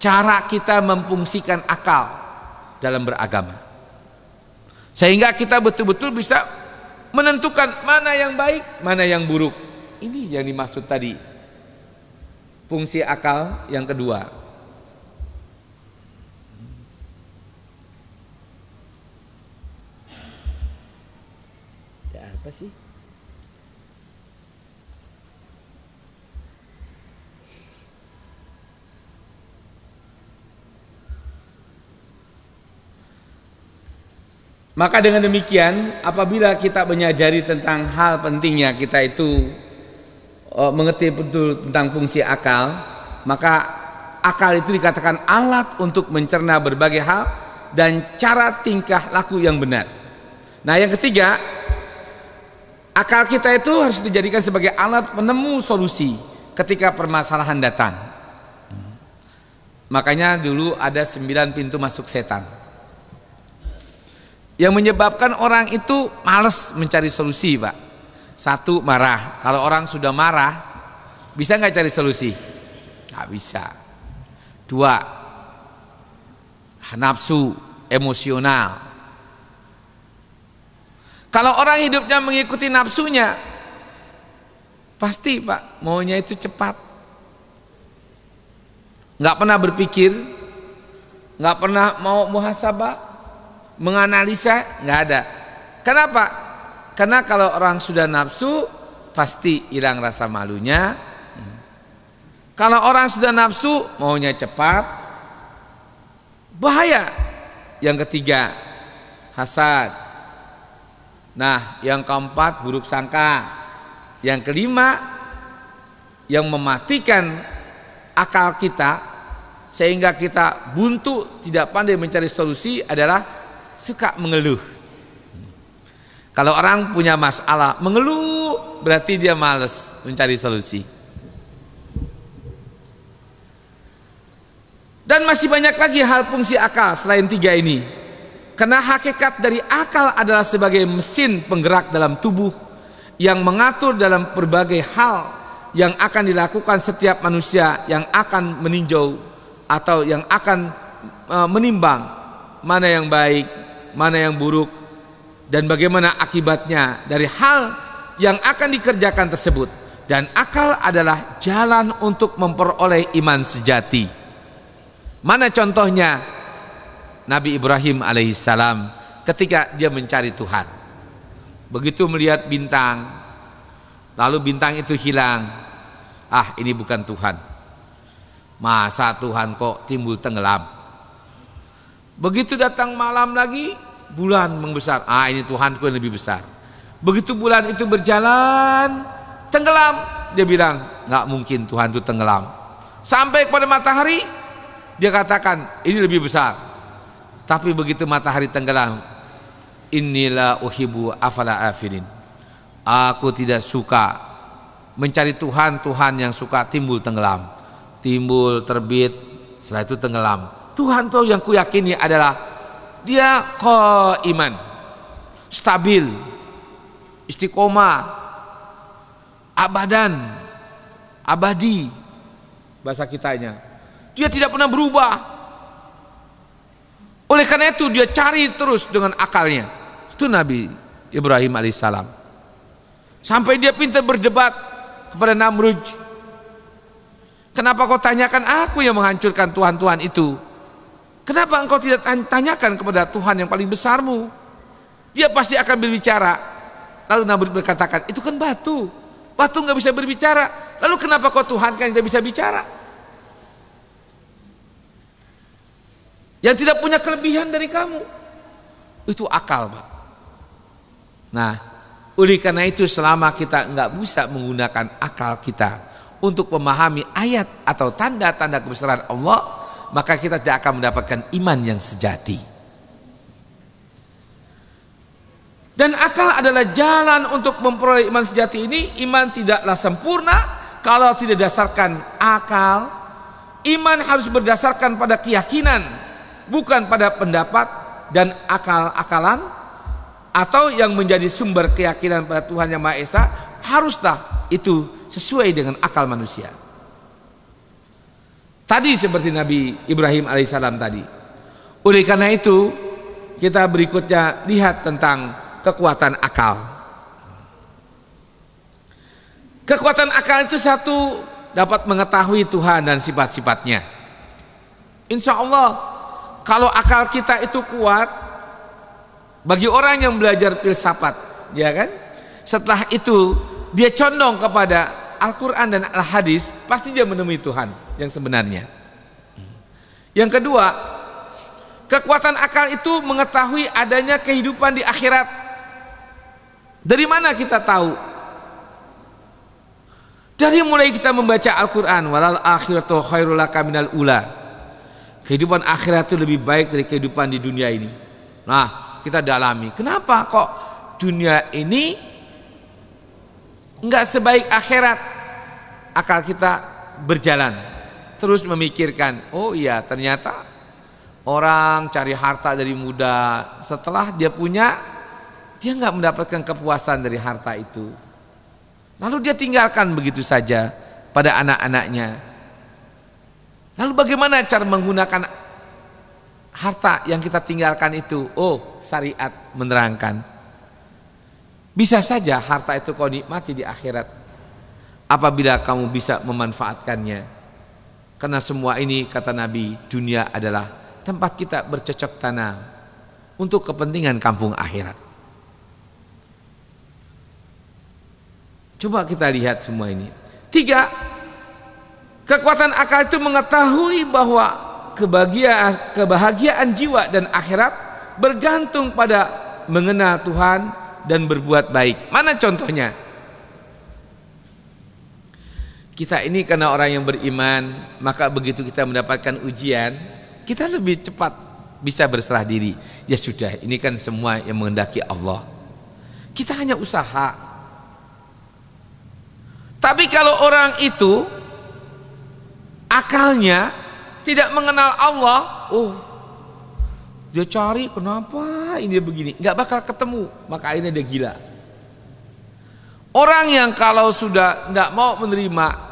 Speaker 2: cara kita memfungsikan akal dalam beragama. Sehingga kita betul-betul bisa menentukan mana yang baik, mana yang buruk. Ini yang dimaksud tadi. Fungsi akal yang kedua. Ya, apa sih? Maka dengan demikian, apabila kita menyadari tentang hal pentingnya kita itu mengerti betul tentang fungsi akal, maka akal itu dikatakan alat untuk mencerna berbagai hal dan cara tingkah laku yang benar. Nah, yang ketiga, akal kita itu harus dijadikan sebagai alat penemu solusi ketika permasalahan datang. Makanya dulu ada 9 pintu masuk setan yang menyebabkan orang itu malas mencari solusi, Pak. 1, marah. Kalau orang sudah marah, bisa nggak cari solusi? Nggak bisa. 2, nafsu, emosional. Kalau orang hidupnya mengikuti nafsunya, pasti, Pak, maunya itu cepat. Nggak pernah berpikir, nggak pernah mau muhasabah, menganalisa, nggak ada. Kenapa? Karena kalau orang sudah nafsu pasti hilang rasa malunya. Kalau orang sudah nafsu maunya cepat, bahaya. Yang ketiga, hasad. Nah, yang keempat, buruk sangka. Yang kelima, yang mematikan akal kita sehingga kita buntu, tidak pandai mencari solusi adalah suka mengeluh. Kalau orang punya masalah mengeluh, berarti dia malas mencari solusi. Dan masih banyak lagi hal fungsi akal selain 3 ini. Karena hakikat dari akal adalah sebagai mesin penggerak dalam tubuh yang mengatur dalam berbagai hal yang akan dilakukan setiap manusia yang akan meninjau atau yang akan menimbang mana yang baik, mana yang buruk, dan bagaimana akibatnya dari hal yang akan dikerjakan tersebut. Dan akal adalah jalan untuk memperoleh iman sejati. Mana contohnya? Nabi Ibrahim alaihissalam ketika dia mencari Tuhan, begitu melihat bintang, lalu bintang itu hilang. Ah, ini bukan Tuhan. Masa Tuhan kok timbul tenggelam? Begitu datang malam lagi, bulan membesar. Ah, ini Tuhanku yang lebih besar. Begitu bulan itu berjalan, tenggelam. Dia bilang, nggak mungkin Tuhan itu tenggelam. Sampai kepada matahari, dia katakan, ini lebih besar. Tapi begitu matahari tenggelam, inilah uhibbu afala afilin. Aku tidak suka mencari Tuhan yang suka timbul tenggelam. Timbul, terbit, setelah itu tenggelam. Tuhan tuh yang kuyakini adalah dia qaiman, stabil, istiqomah, abadan, abadi, bahasa kitanya. Dia tidak pernah berubah. Oleh karena itu dia cari terus dengan akalnya. Itu Nabi Ibrahim alaihissalam. Sampai dia pintar berdebat kepada Namrud. Kenapa kau tanyakan aku yang menghancurkan Tuhan-Tuhan itu? Kenapa engkau tidak tanyakan kepada Tuhan yang paling besarmu? Dia pasti akan berbicara. Lalu Namrud berkatakan, itu kan batu. Batu nggak bisa berbicara. Lalu kenapa kau Tuhan kan tidak bisa bicara? Yang tidak punya kelebihan dari kamu. Itu akal, Pak. Nah, oleh karena itu selama kita nggak bisa menggunakan akal kita untuk memahami ayat atau tanda-tanda kebesaran Allah, maka kita tidak akan mendapatkan iman yang sejati. Dan akal adalah jalan untuk memperoleh iman sejati ini. Iman tidaklah sempurna kalau tidak dasarkan akal. Iman harus berdasarkan pada keyakinan, bukan pada pendapat dan akal-akalan, atau yang menjadi sumber keyakinan pada Tuhan Yang Maha Esa. Haruslah itu sesuai dengan akal manusia. Tadi seperti Nabi Ibrahim alaihissalam tadi. Oleh karena itu kita berikutnya lihat tentang kekuatan akal. Kekuatan akal itu satu, dapat mengetahui Tuhan dan sifat-sifatnya. Insya Allah kalau akal kita itu kuat, bagi orang yang belajar filsafat, ya kan, setelah itu dia condong kepada Al-Quran dan Al-Hadis, pasti dia menemui Tuhan yang sebenarnya. Yang kedua, kekuatan akal itu mengetahui adanya kehidupan di akhirat. Dari mana kita tahu? Dari mulai kita membaca Al-Quran, walal akhiratu khairul laka minal ula. Kehidupan akhirat itu lebih baik dari kehidupan di dunia ini. Nah, kita dalami, kenapa kok dunia ini enggak sebaik akhirat? Akal kita berjalan terus memikirkan, oh iya ternyata orang cari harta dari muda, setelah dia punya, dia enggak mendapatkan kepuasan dari harta itu, lalu dia tinggalkan begitu saja pada anak-anaknya. Lalu bagaimana cara menggunakan harta yang kita tinggalkan itu? Oh, syariat menerangkan, bisa saja harta itu kau nikmati di akhirat apabila kamu bisa memanfaatkannya. Karena semua ini, kata Nabi, dunia adalah tempat kita bercocok tanam untuk kepentingan kampung akhirat. Coba kita lihat semua ini. 3, kekuatan akal itu mengetahui bahwa kebahagiaan jiwa dan akhirat bergantung pada mengenal Tuhan dan berbuat baik. Mana contohnya? Kita ini karena orang yang beriman, maka begitu kita mendapatkan ujian, kita lebih cepat bisa berserah diri. Ya sudah, ini kan semua yang menghendaki Allah. Kita hanya usaha. Tapi kalau orang itu akalnya tidak mengenal Allah, oh, dia cari kenapa ini begini, nggak bakal ketemu, maka akhirnya dia gila. Orang yang kalau sudah nggak mau menerima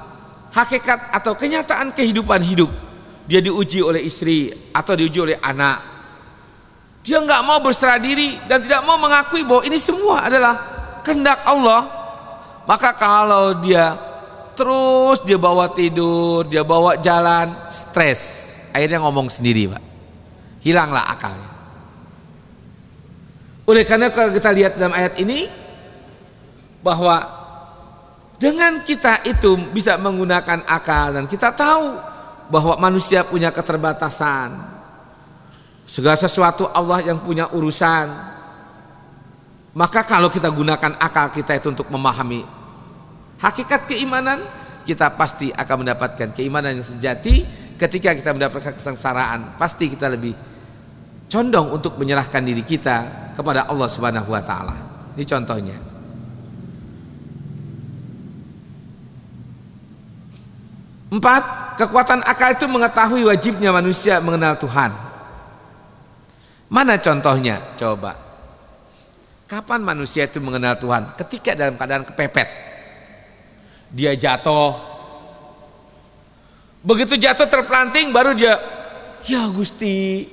Speaker 2: hakikat atau kenyataan kehidupan hidup, dia diuji oleh istri atau diuji oleh anak, dia nggak mau berserah diri dan tidak mau mengakui bahwa ini semua adalah kehendak Allah, maka kalau dia terus dia bawa tidur, dia bawa jalan, stres, akhirnya ngomong sendiri, Pak. Hilanglah akalnya. Oleh karena kalau kita lihat dalam ayat ini bahwa dengan kita itu bisa menggunakan akal dan kita tahu bahwa manusia punya keterbatasan, segala sesuatu Allah yang punya urusan, maka kalau kita gunakan akal kita itu untuk memahami hakikat keimanan, kita pasti akan mendapatkan keimanan yang sejati. Ketika kita mendapatkan kesengsaraan, pasti kita lebih condong untuk menyerahkan diri kita kepada Allah Subhanahu wa taala. Ini contohnya. 4, kekuatan akal itu mengetahui wajibnya manusia mengenal Tuhan. Mana contohnya? Coba. Kapan manusia itu mengenal Tuhan? Ketika dalam keadaan kepepet. Dia jatuh. Begitu jatuh terpelanting baru dia, ya Gusti.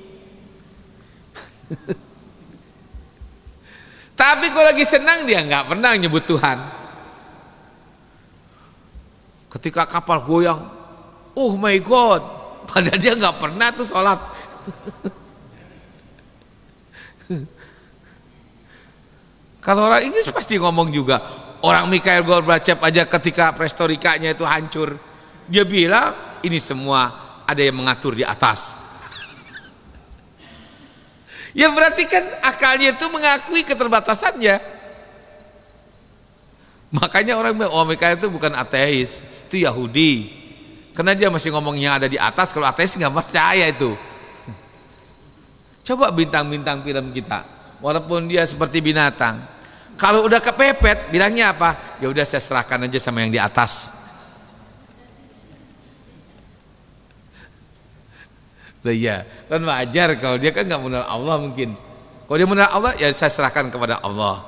Speaker 2: Tapi kalau lagi senang dia nggak pernah nyebut Tuhan. Ketika kapal goyang, oh my God, padahal dia nggak pernah tuh sholat. Kalau orang Inggris pasti ngomong juga. Orang Mikhail Gorbachev aja ketika perestorikanya itu hancur, dia bilang ini semua ada yang mengatur di atas. Ya berarti kan akalnya itu mengakui keterbatasannya. Makanya orang bilang, oh mereka itu bukan ateis, itu Yahudi. Karena dia masih ngomongnya ada di atas, kalau ateis nggak percaya itu. Coba bintang-bintang film kita, walaupun dia seperti binatang, kalau udah kepepet, bilangnya apa? Ya udah saya serahkan aja sama yang di atas. Nah, iya, kan wajar kalau dia kan nggak mengenal Allah mungkin. Kalau dia mengenal Allah, ya saya serahkan kepada Allah.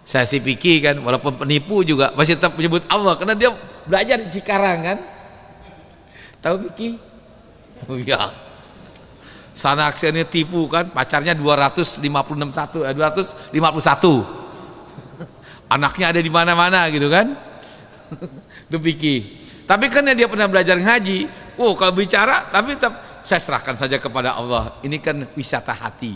Speaker 2: Saya si Piki kan, walaupun penipu juga masih tetap menyebut Allah karena dia belajar di Cikarang kan. Tahu Piki? Oh iya. Sana aksinya tipu kan, pacarnya 251. Anaknya ada di mana-mana gitu kan. Itu Piki. Tapi kan dia pernah belajar ngaji. Oh, kalau bicara tapi tetap saya serahkan saja kepada Allah. Ini kan wisata hati.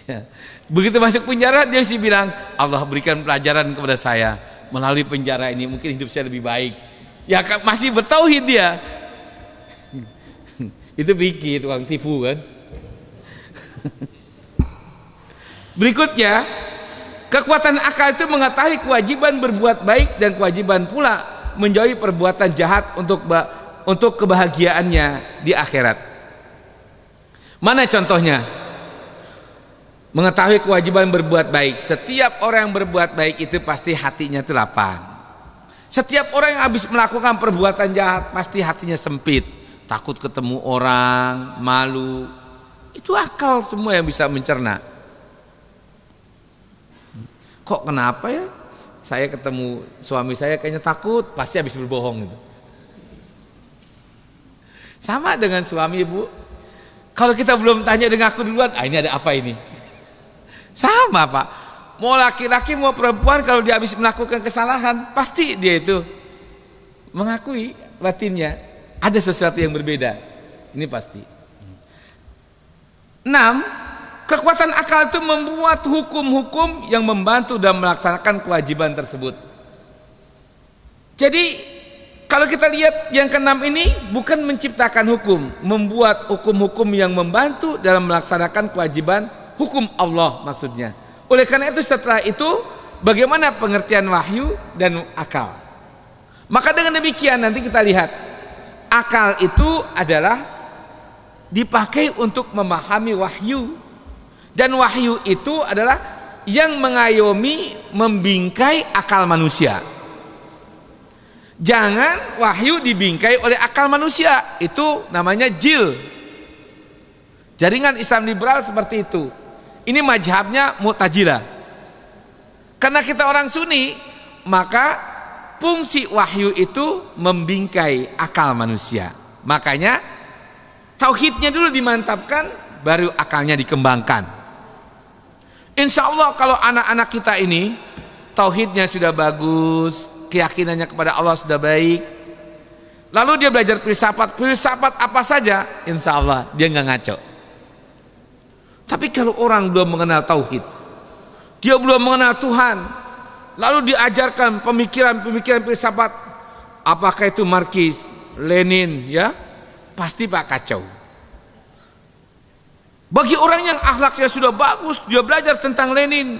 Speaker 2: Ya. Begitu masuk penjara dia mesti bilang, Allah berikan pelajaran kepada saya melalui penjara ini, mungkin hidup saya lebih baik. Ya masih bertauhid dia. Itu Piki, tukang tipu kan. Berikutnya, kekuatan akal itu mengetahui kewajiban berbuat baik dan kewajiban pula menjauhi perbuatan jahat untuk kebahagiaannya di akhirat. Mana contohnya? Mengetahui kewajiban berbuat baik. Setiap orang yang berbuat baik itu pasti hatinya itu lapang. Setiap orang yang habis melakukan perbuatan jahat pasti hatinya sempit, takut ketemu orang, malu. Itu akal semua yang bisa mencerna. Kok kenapa ya? Saya ketemu suami saya kayaknya takut, pasti habis berbohong gitu. Sama dengan suami ibu. Kalau kita belum tanya dengan aku duluan, ini ada apa ini? Sama Pak. Mau laki-laki mau perempuan, kalau dia habis melakukan kesalahan, pasti dia itu mengakui batinnya ada sesuatu yang berbeda. Ini pasti. 6. Kekuatan akal itu membuat hukum-hukum yang membantu dalam melaksanakan kewajiban tersebut. Jadi kalau kita lihat yang ke-6 ini bukan menciptakan hukum, membuat hukum-hukum yang membantu dalam melaksanakan kewajiban hukum Allah maksudnya. Oleh karena itu setelah itu bagaimana pengertian wahyu dan akal. Maka dengan demikian nanti kita lihat akal itu adalah dipakai untuk memahami wahyu, dan wahyu itu adalah yang mengayomi, membingkai akal manusia. Jangan wahyu dibingkai oleh akal manusia, itu namanya jil. Jaringan Islam liberal seperti itu. Ini mazhabnya Mu'tazilah. Karena kita orang Sunni, maka fungsi wahyu itu membingkai akal manusia. Makanya tauhidnya dulu dimantapkan, baru akalnya dikembangkan. Insya Allah kalau anak-anak kita ini tauhidnya sudah bagus, keyakinannya kepada Allah sudah baik, lalu dia belajar filsafat apa saja, insya Allah dia nggak ngaco. Tapi kalau orang belum mengenal tauhid, dia belum mengenal Tuhan, lalu diajarkan pemikiran-pemikiran filsafat, apakah itu Marxis, Lenin, ya pasti Pak kacau. Bagi orang yang akhlaknya sudah bagus, dia belajar tentang Lenin,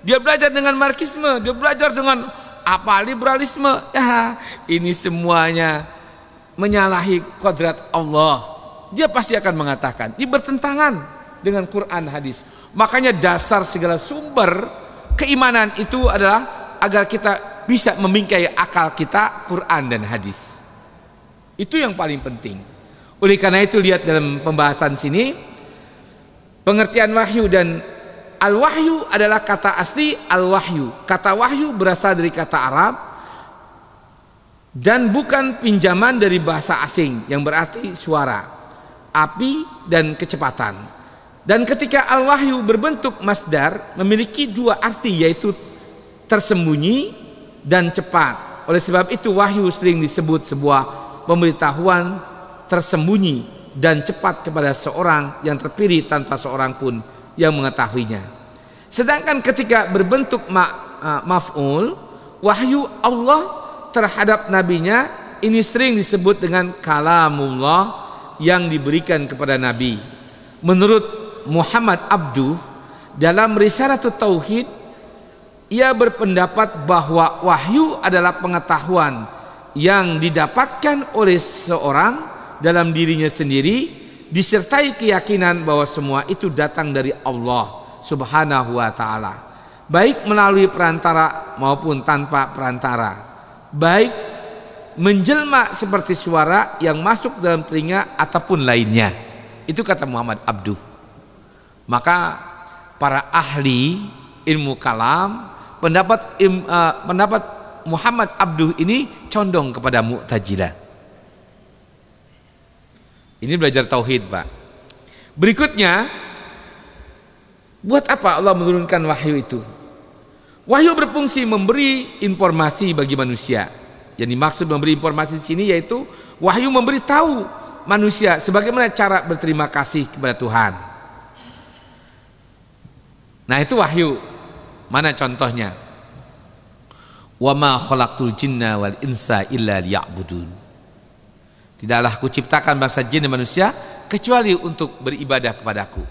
Speaker 2: dia belajar dengan Marxisme, dia belajar dengan apa liberalisme, ya ini semuanya menyalahi kodrat Allah. Dia pasti akan mengatakan ini bertentangan dengan Quran hadis. Makanya dasar segala sumber keimanan itu adalah agar kita bisa membingkai akal kita Quran dan hadis. Itu yang paling penting. Oleh karena itu lihat dalam pembahasan sini, pengertian wahyu dan al-wahyu adalah kata asli al-wahyu. Kata wahyu berasal dari kata Arab dan bukan pinjaman dari bahasa asing yang berarti suara, api dan kecepatan. Dan ketika al-wahyu berbentuk masdar memiliki dua arti, yaitu tersembunyi dan cepat. Oleh sebab itu wahyu sering disebut sebuah pemberitahuan tersembunyi dan cepat kepada seorang yang terpilih tanpa seorang pun yang mengetahuinya. Sedangkan ketika berbentuk maf'ul, wahyu Allah terhadap nabinya ini sering disebut dengan kalamullah yang diberikan kepada nabi. Menurut Muhammad Abduh
Speaker 1: dalam Risalatut Tauhid, ia berpendapat bahwa wahyu adalah pengetahuan yang didapatkan oleh seseorang dalam dirinya sendiri, disertai keyakinan bahwa semua itu datang dari Allah Subhanahu wa ta'ala, baik melalui perantara maupun tanpa perantara, baik menjelma seperti suara yang masuk dalam telinga ataupun lainnya. Itu kata Muhammad Abduh. Maka para ahli ilmu kalam pendapat Muhammad Abduh ini condong kepada Mu'tazilah. Ini belajar tauhid, Pak. Berikutnya, buat apa Allah menurunkan wahyu itu? Wahyu berfungsi memberi informasi bagi manusia. Yang dimaksud memberi informasi di sini yaitu wahyu memberi tahu manusia sebagaimana cara berterima kasih kepada Tuhan. Nah, itu wahyu. Mana contohnya? Wa ma khalaqtul jinna wal insa illa liya'budun. Tidaklah kuciptakan bangsa jin dan manusia kecuali untuk beribadah kepadaku.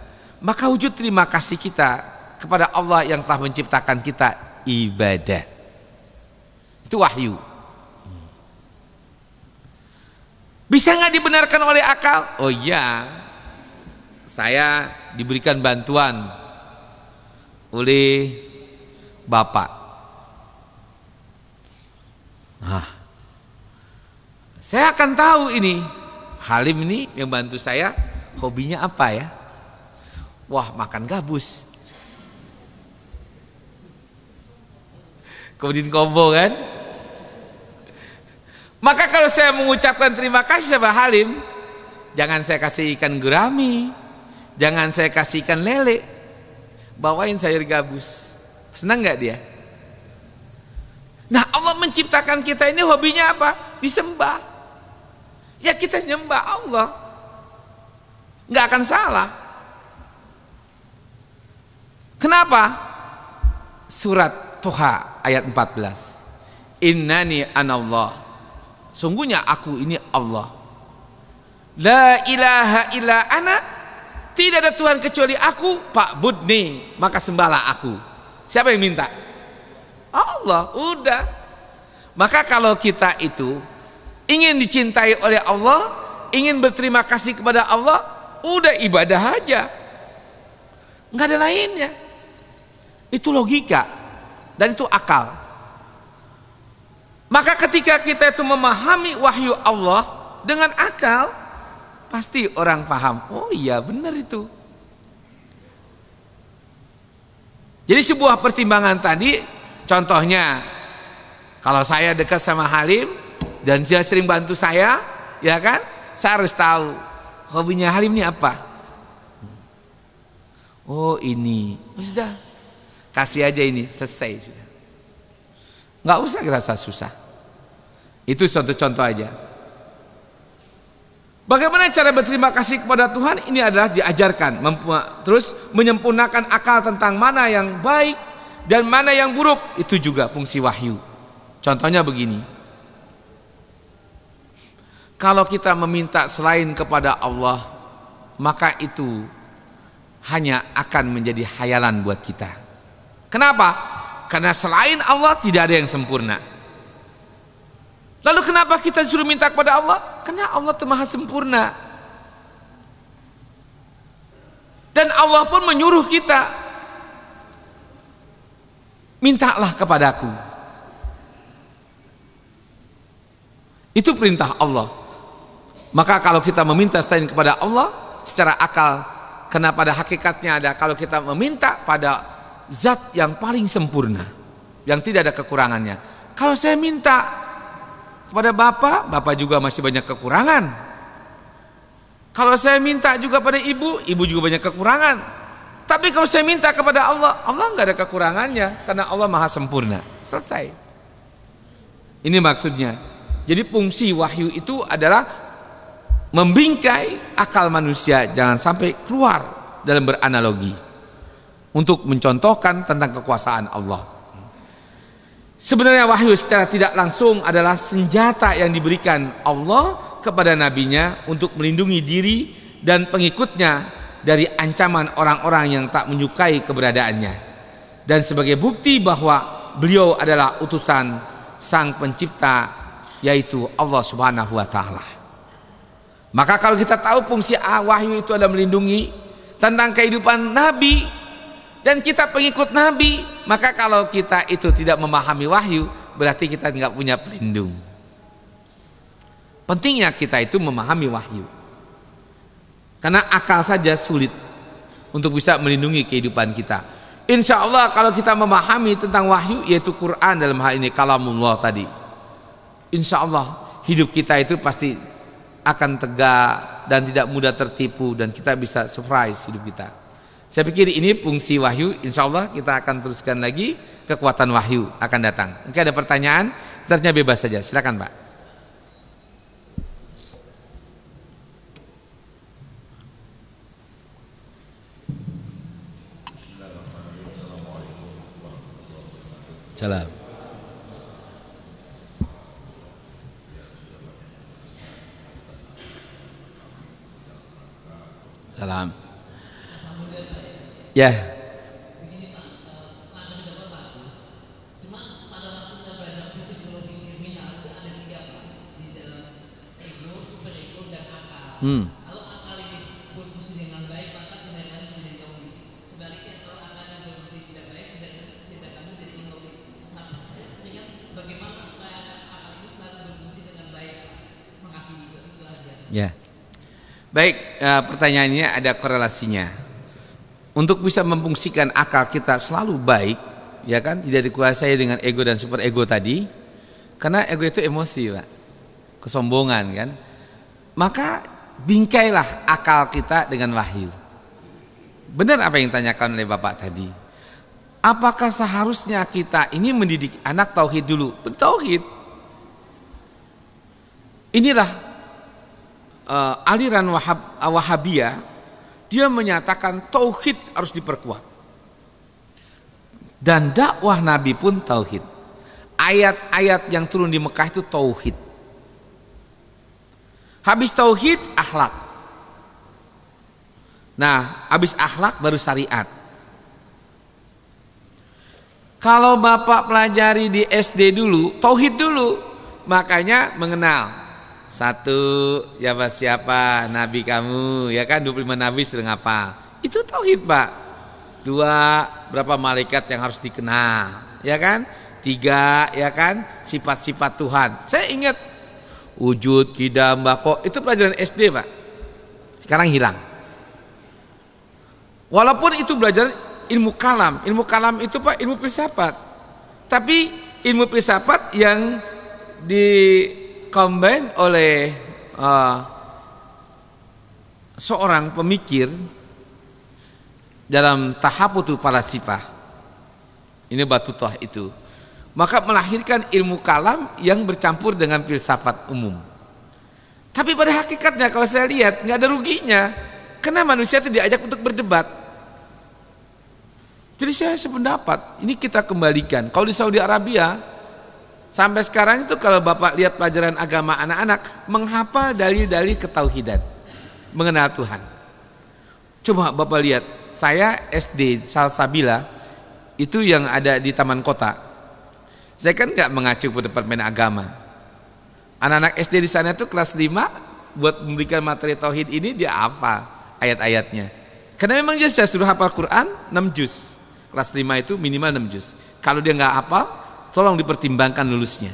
Speaker 1: Maka wujud terima kasih kita kepada Allah yang telah menciptakan kita ibadah. Itu wahyu. Bisa nggak dibenarkan oleh akal? Oh iya, saya diberikan bantuan oleh bapak. Saya akan tahu ini Halim ini yang bantu saya hobinya apa ya? Wah, makan gabus. Kemudian combo kan? Maka kalau saya mengucapkan terima kasih sama Halim, jangan saya kasih ikan gurami, jangan saya kasih ikan lele, bawain sayur gabus. Senang nggak dia? Nah, Allah menciptakan kita ini hobinya apa? Disembah. Ya kita nyembah Allah, nggak akan salah. Kenapa? Surat Toha ayat 14. Innani anallah. Sungguhnya aku ini Allah. La ilaha illa ana. Tidak ada Tuhan kecuali aku. Pak Budni, maka sembahlah aku. Siapa yang minta? Allah. Udah. Maka kalau kita itu ingin dicintai oleh Allah, ingin berterima kasih kepada Allah, udah ibadah aja, nggak ada lainnya. Itu logika dan itu akal. Maka ketika kita itu memahami wahyu Allah dengan akal, pasti orang paham. Oh iya, benar itu. Jadi sebuah pertimbangan tadi, contohnya kalau saya dekat sama Halim dan dia sering bantu saya, ya kan? Saya harus tahu hobinya Halim ini apa. Oh ini, sudah kasih aja ini, selesai sudah. Nggak usah kita susah. Itu contoh-contoh aja. Bagaimana cara berterima kasih kepada Tuhan? Ini adalah diajarkan, terus menyempurnakan akal tentang mana yang baik dan mana yang buruk. Itu juga fungsi wahyu. Contohnya begini. Kalau kita meminta selain kepada Allah, maka itu hanya akan menjadi khayalan buat kita. Kenapa? Karena selain Allah tidak ada yang sempurna. Lalu kenapa kita disuruh minta kepada Allah? Karena Allah itu maha sempurna. Dan Allah pun menyuruh kita, mintalah kepadaku. Itu perintah Allah. Maka kalau kita meminta selain kepada Allah secara akal, karena pada hakikatnya ada, kalau kita meminta pada zat yang paling sempurna, yang tidak ada kekurangannya. Kalau saya minta kepada Bapak, Bapak juga masih banyak kekurangan. Kalau saya minta juga pada Ibu, Ibu juga banyak kekurangan. Tapi kalau saya minta kepada Allah, Allah nggak ada kekurangannya, karena Allah maha sempurna. Selesai. Ini maksudnya. Jadi fungsi wahyu itu adalah membingkai akal manusia, jangan sampai keluar dalam beranalogi, untuk mencontohkan tentang kekuasaan Allah. Sebenarnya wahyu secara tidak langsung adalah senjata yang diberikan Allah kepada nabinya untuk melindungi diri dan pengikutnya
Speaker 2: dari ancaman orang-orang yang tak menyukai keberadaannya, dan sebagai bukti bahwa beliau adalah utusan Sang Pencipta, yaitu Allah Subhanahu wa taala. Maka kalau kita tahu fungsi wahyu itu adalah melindungi tentang kehidupan Nabi dan kita pengikut Nabi, maka kalau kita itu tidak memahami wahyu, berarti kita nggak punya pelindung. Pentingnya kita itu memahami wahyu, karena akal saja sulit untuk bisa melindungi kehidupan kita. Insya Allah kalau kita memahami tentang wahyu, yaitu Quran dalam hal ini kalamullah tadi, insya Allah hidup kita itu pasti akan tegak dan tidak mudah tertipu, dan kita bisa surprise hidup kita. Saya pikir ini fungsi wahyu. Insya Allah kita akan teruskan lagi, kekuatan wahyu akan datang. Mungkin ada pertanyaan, terusnya bebas saja, silakan Pak. Salam. Salam. Ya.
Speaker 3: Begini Pak, materi Bapak bagus. Cuma pada waktu saya belajar psikologi kriminal itu ada 3 Pak, di dalam ego, super ego, dan akal. Kalau akal ini berfungsi dengan baik, maka tindakan menjadi logis. Sebaliknya kalau akalnya berfungsi tidak baik, tindakan menjadi ilogis. Tapi saya ingat bagaimana supaya akal ini selalu berfungsi dengan baik. Makasih, itu aja.
Speaker 2: Ya. Baik, pertanyaannya ada korelasinya. Untuk bisa memfungsikan akal kita selalu baik, ya kan, tidak dikuasai dengan ego dan super ego tadi, karena ego itu emosi Pak, kesombongan kan. Maka bingkailah akal kita dengan wahyu. Benar apa yang ditanyakan oleh Bapak tadi. Apakah seharusnya kita ini mendidik anak tauhid dulu? Tauhid. Inilah aliran Wahabiyah, dia menyatakan tauhid harus diperkuat, dan dakwah Nabi pun tauhid. Ayat-ayat yang turun di Mekah itu tauhid. Habis tauhid, akhlak. Nah, habis akhlak baru syariat. Kalau Bapak pelajari di SD dulu, tauhid dulu, makanya mengenal. 1, siapa nabi kamu, ya kan, 25 nabi sedang apa, itu tauhid Pak. 2, berapa malaikat yang harus dikenal, ya kan. 3, ya kan, sifat-sifat Tuhan. Saya ingat wujud, kidam, bako, itu pelajaran SD Pak. Sekarang hilang. Walaupun itu belajar ilmu kalam itu Pak, ilmu filsafat. Tapi ilmu filsafat yang di combine oleh seorang pemikir dalam tahaputu falasifah, ini Batutah itu, maka melahirkan ilmu kalam yang bercampur dengan filsafat umum. Tapi pada hakikatnya kalau saya lihat nggak ada ruginya, karena manusia itu diajak untuk berdebat. Jadi saya sependapat, ini kita kembalikan. Kalau di Saudi Arabia sampai sekarang itu kalau Bapak lihat pelajaran agama anak-anak, menghafal dalil-dalil ketauhidan, mengenal Tuhan. Coba Bapak lihat, saya SD Salsabila itu yang ada di Taman Kota. Saya kan nggak mengacu ke Departemen Agama. Anak-anak SD di sana itu kelas 5 buat memberikan materi tauhid ini dia hafal ayat-ayatnya. Karena memang dia saya suruh hafal Quran 6 juz. Kelas 5 itu minimal 6 juz. Kalau dia nggak hafal, tolong dipertimbangkan lulusnya.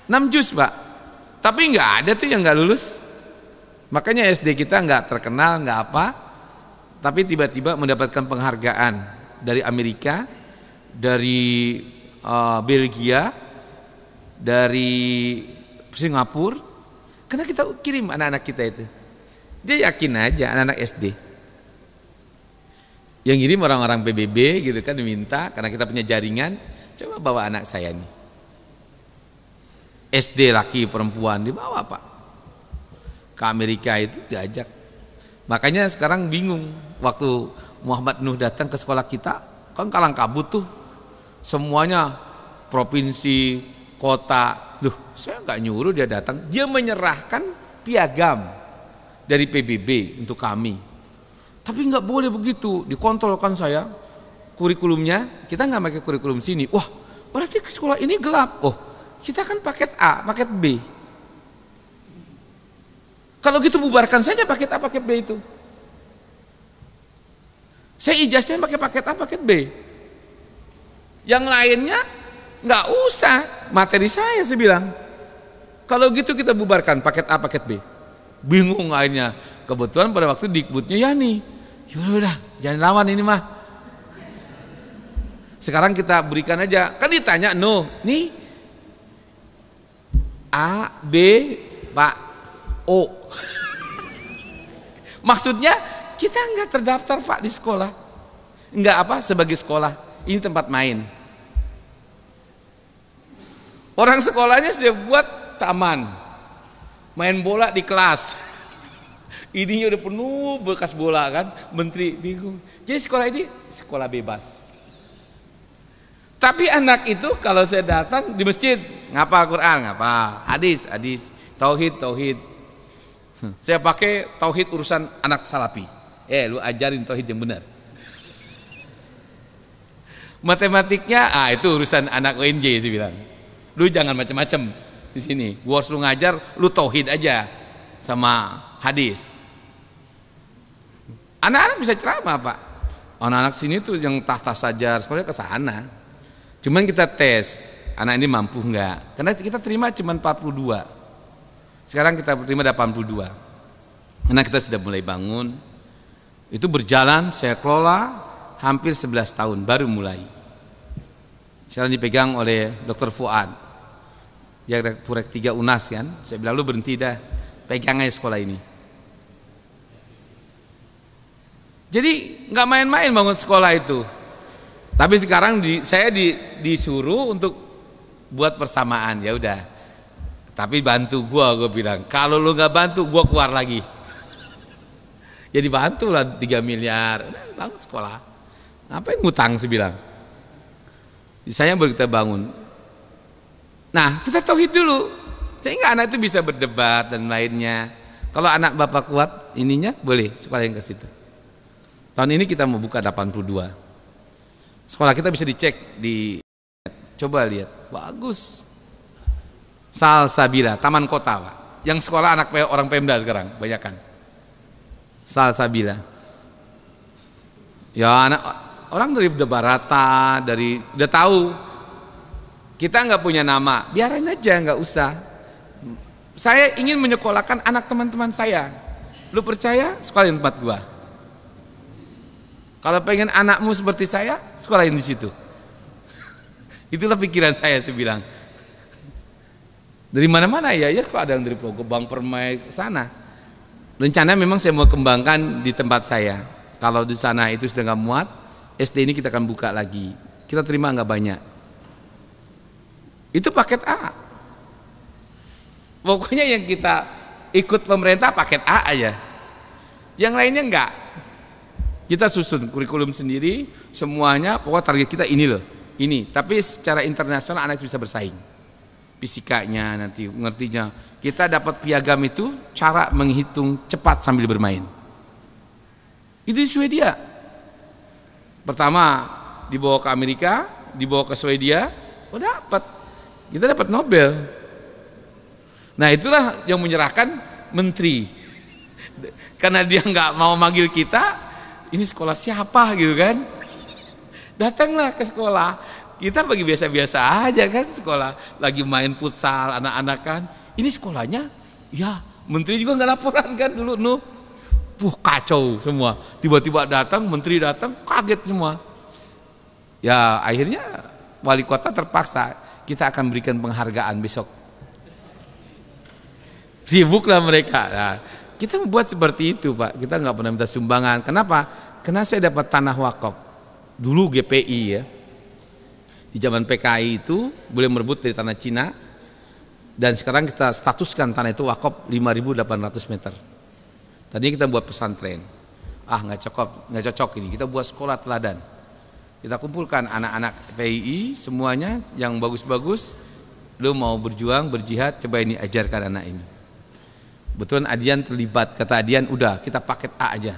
Speaker 2: 6 juz Pak. Tapi nggak ada tuh yang nggak lulus. Makanya SD kita nggak terkenal, nggak apa. Tapi tiba-tiba mendapatkan penghargaan dari Amerika, dari Belgia, dari Singapura. Karena kita kirim anak-anak kita itu. Dia yakin aja anak-anak SD. Yang ngirim orang-orang PBB gitu kan, diminta karena kita punya jaringan, coba bawa anak saya nih. SD laki perempuan dibawa Pak. Ke Amerika itu diajak. Makanya sekarang bingung waktu Muhammad Nuh datang ke sekolah kita, kan kalang kabut tuh. Semuanya provinsi, kota. Loh, saya nggak nyuruh dia datang. Dia menyerahkan piagam dari PBB untuk kami. Tapi nggak boleh begitu, dikontrolkan saya. Kurikulumnya kita nggak pakai kurikulum sini. Wah, berarti ke sekolah ini gelap. Oh, kita kan paket A, paket B. Kalau gitu bubarkan saja paket A, paket B itu. Saya ijazahnya pakai paket A, paket B. Yang lainnya nggak usah, materi saya bilang. Kalau gitu kita bubarkan paket A, paket B. Bingung akhirnya. Kebetulan pada waktu Dikbudnya Yani. Yaudah, jangan lawan ini mah. Sekarang kita berikan aja. Kan ditanya, nih A, B, Pak, O. Maksudnya kita nggak terdaftar Pak di sekolah. Nggak apa sebagai sekolah. Ini tempat main. Orang sekolahnya saya buat taman. Main bola di kelas. Ininya udah penuh bekas bola kan. Menteri bingung. Jadi sekolah ini sekolah bebas. Tapi anak itu kalau saya datang di masjid, ngapa Quran, ngapa hadis, tauhid. Saya pakai tauhid urusan anak salafi. Lu ajarin tauhid yang benar. Matematiknya, itu urusan anak UNJ saya bilang. Lu jangan macam-macam di sini. Gua harus lu ngajar, lu tauhid aja sama hadis. Anak-anak bisa ceramah Pak. Anak-anak sini tuh yang tahta sajar, sekolahnya ke sana. Cuman kita tes, anak ini mampu enggak? Karena kita terima cuma 42. Sekarang kita terima 82. Karena kita sudah mulai bangun. Itu berjalan, saya kelola hampir 11 tahun baru mulai. Sekarang dipegang oleh Dr. Fuad. Dia Purek 3 UNAS kan. Saya bilang lu berhenti dah, pegang aja sekolah ini. Jadi nggak main-main bangun sekolah itu. Tapi sekarang saya disuruh untuk buat persamaan, ya udah. Tapi bantu gue bilang. Kalau lu nggak bantu, gue keluar lagi. Jadi bantu lah 3 miliar, bangun sekolah. Apa yang ngutang sih bilang? Saya baru kita bangun. Nah, kita tauhid dulu. Sehingga anak itu bisa berdebat dan lainnya. Kalau anak bapak kuat ininya boleh sekolah yang ke situ. Tahun ini kita mau buka 82. Sekolah kita bisa dicek di coba lihat. Bagus. Salsabila, Taman Kota, Pak. Yang sekolah anak orang Pemda sekarang, banyakan. Salsabila. Ya anak orang dari Barata, udah tahu. Kita nggak punya nama, biarin aja, nggak usah. Saya ingin menyekolahkan anak teman-teman saya. Lu percaya? Sekolahin tempat gua. Kalau pengen anakmu seperti saya, sekolahin di situ. Itulah pikiran saya bilang. Dari mana-mana ya kok ada yang dari Bang Permai ke sana. Rencana memang saya mau kembangkan di tempat saya. Kalau di sana itu sudah nggak muat, SD ini kita akan buka lagi. Kita terima nggak banyak. Itu paket A. Pokoknya yang kita ikut pemerintah paket A aja. Yang lainnya enggak. Kita susun kurikulum sendiri, semuanya. Pokoknya target kita ini loh, ini. Tapi secara internasional anak bisa bersaing. Fisikanya nanti ngertinya. Kita dapat piagam itu cara menghitung cepat sambil bermain. Itu di Swedia. Pertama dibawa ke Amerika, dibawa ke Swedia, dapat. Kita dapat Nobel. Nah itulah yang menyerahkan menteri. Karena dia nggak mau manggil kita. Ini sekolah siapa gitu kan? Datanglah ke sekolah. Kita bagi biasa-biasa aja kan sekolah. Lagi main futsal anak-anak kan. Ini sekolahnya, ya menteri juga nggak laporan kan dulu. Kacau semua. Tiba-tiba datang, menteri datang, kaget semua. Ya akhirnya wali kota terpaksa. Kita akan berikan penghargaan besok. Sibuklah mereka. Nah, kita membuat seperti itu Pak. Kita nggak pernah minta sumbangan. Kenapa? Karena saya dapat tanah wakaf. Dulu GPI ya. Di zaman PKI itu boleh merebut dari tanah Cina. Dan sekarang kita statuskan tanah itu wakaf 5.800 meter. Tadi kita buat pesantren. Nggak cocok ini. Kita buat sekolah teladan. Kita kumpulkan anak-anak PII semuanya yang bagus-bagus. Lu mau berjuang, berjihad, coba ini ajarkan anak ini.
Speaker 1: Betul, Adian terlibat, kata Adian, udah kita paket A aja.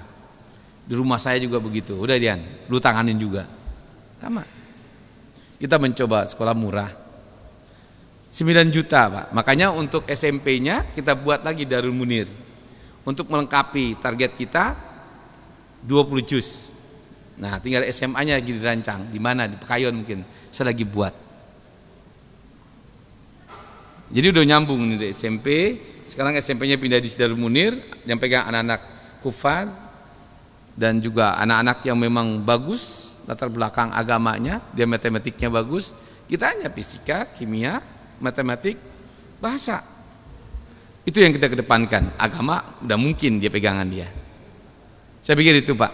Speaker 1: Di rumah saya juga begitu. Udah Adian, lu tanganin juga. Sama. Kita mencoba sekolah murah. 9 juta Pak. Makanya untuk SMP-nya kita buat lagi Darul Munir. Untuk melengkapi target kita 20 juz. Nah, tinggal SMA-nya lagi dirancang. Di mana? Di Pekayon mungkin. Saya lagi buat. Jadi udah nyambung nih di SMP. Sekarang SMP-nya pindah di Darul Munir, yang pegang anak-anak kufar dan juga anak-anak yang memang bagus latar belakang agamanya, dia matematiknya bagus. Kita hanya fisika, kimia, matematik, bahasa. Itu yang kita kedepankan. Agama udah mungkin dia pegangan dia. Saya pikir itu Pak.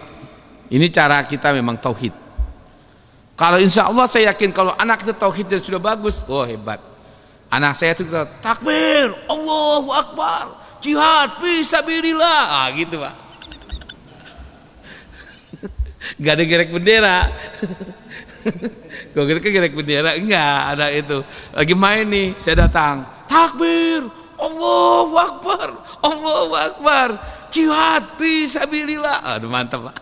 Speaker 1: Ini cara kita memang tauhid. Kalau insya Allah saya yakin kalau anak itu tauhidnya sudah bagus, oh hebat. Anak saya itu takbir, Allahu Akbar, jihad fisabilillah, gitu Pak. Gak ada gerek bendera. Kalau gitu kan gerek bendera, enggak ada itu. Lagi main nih, saya datang, takbir, Allahu Akbar, jihad fisabilillah. Aduh mantap Pak.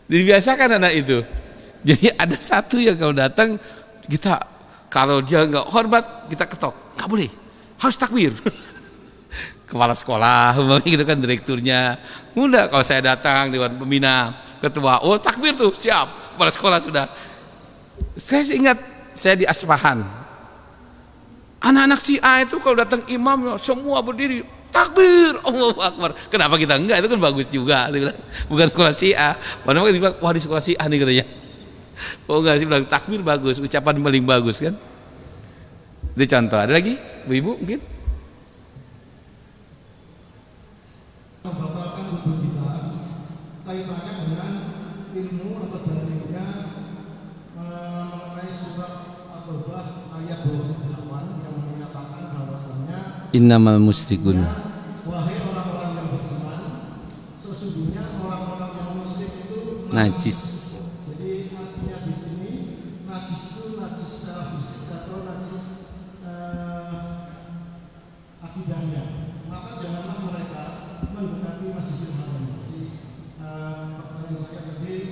Speaker 1: Dibiasakan anak itu. Jadi ada satu yang kalau datang kita, kalau dia nggak hormat kita ketok, nggak boleh, harus takbir. Kepala sekolah, gitu kan direkturnya. Udah kalau saya datang dewan pembina, ketua, oh takbir tuh siap, kepala sekolah sudah. Saya ingat saya di Aspahan, anak-anak si A itu kalau datang imam semua berdiri, takbir, Allahu Akbar. Kenapa kita enggak? Itu kan bagus juga. Bukan sekolah si A. Padahal kan dibilang, wah di sekolah si A nih katanya. Oh enggak sih, bilang takbir bagus, ucapan paling bagus kan. Itu contoh. Ada lagi? Ibu mungkin?
Speaker 4: Membatalkan wudhu kita kaitannya dengan ilmu atau dalilnya mengenai surat At-Taubah ayat 28 yang menyatakan bahwasannya
Speaker 1: Innamal musyrikun.
Speaker 4: wahai orang-orang yang beriman, sesungguhnya orang-orang yang musyrik itu
Speaker 1: Najis.
Speaker 4: Jadi artinya di sini najis itu najis secara fisik atau najis akidahnya. Maka janganlah mereka mendekati Masjidil Haram. Jadi pertanyaan saya tadi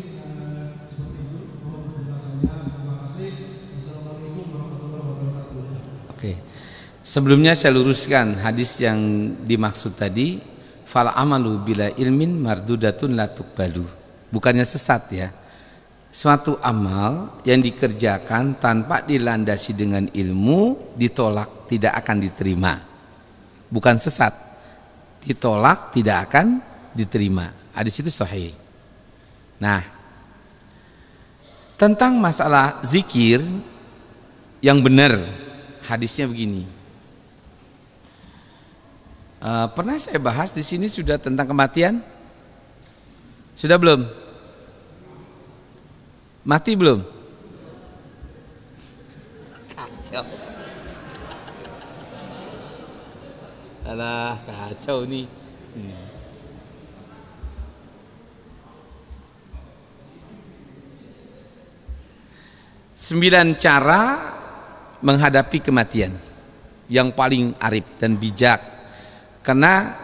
Speaker 4: seperti itu. Mohon penjelasannya. Terima kasih. Assalamualaikum warahmatullahi wabarakatuh.
Speaker 1: Oke. Sebelumnya saya luruskan hadis yang dimaksud tadi, fal amalu bila ilmin mardudatun la tuqbalu. Bukannya sesat ya. Suatu amal yang dikerjakan tanpa dilandasi dengan ilmu ditolak, tidak akan diterima. Bukan sesat, ditolak tidak akan diterima. Hadis itu sahih. Nah, tentang masalah zikir yang benar, hadisnya begini. Pernah saya bahas di sini sudah tentang kematian? Sudah belum? Mati belum? Kacau. Alah, kacau nih. 9 cara menghadapi kematian yang paling arif dan bijak. Karena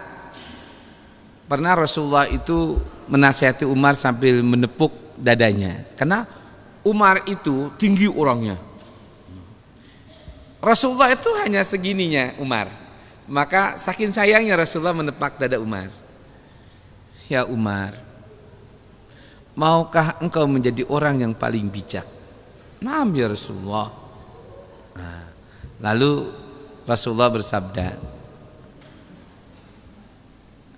Speaker 1: pernah Rasulullah itu menasihati Umar sambil menepuk dadanya. Karena Umar itu tinggi orangnya. Rasulullah itu hanya segininya Umar. Maka saking sayangnya Rasulullah menepak dada Umar. Ya Umar, maukah engkau menjadi orang yang paling bijak? Naam ya Rasulullah. Nah, lalu Rasulullah bersabda,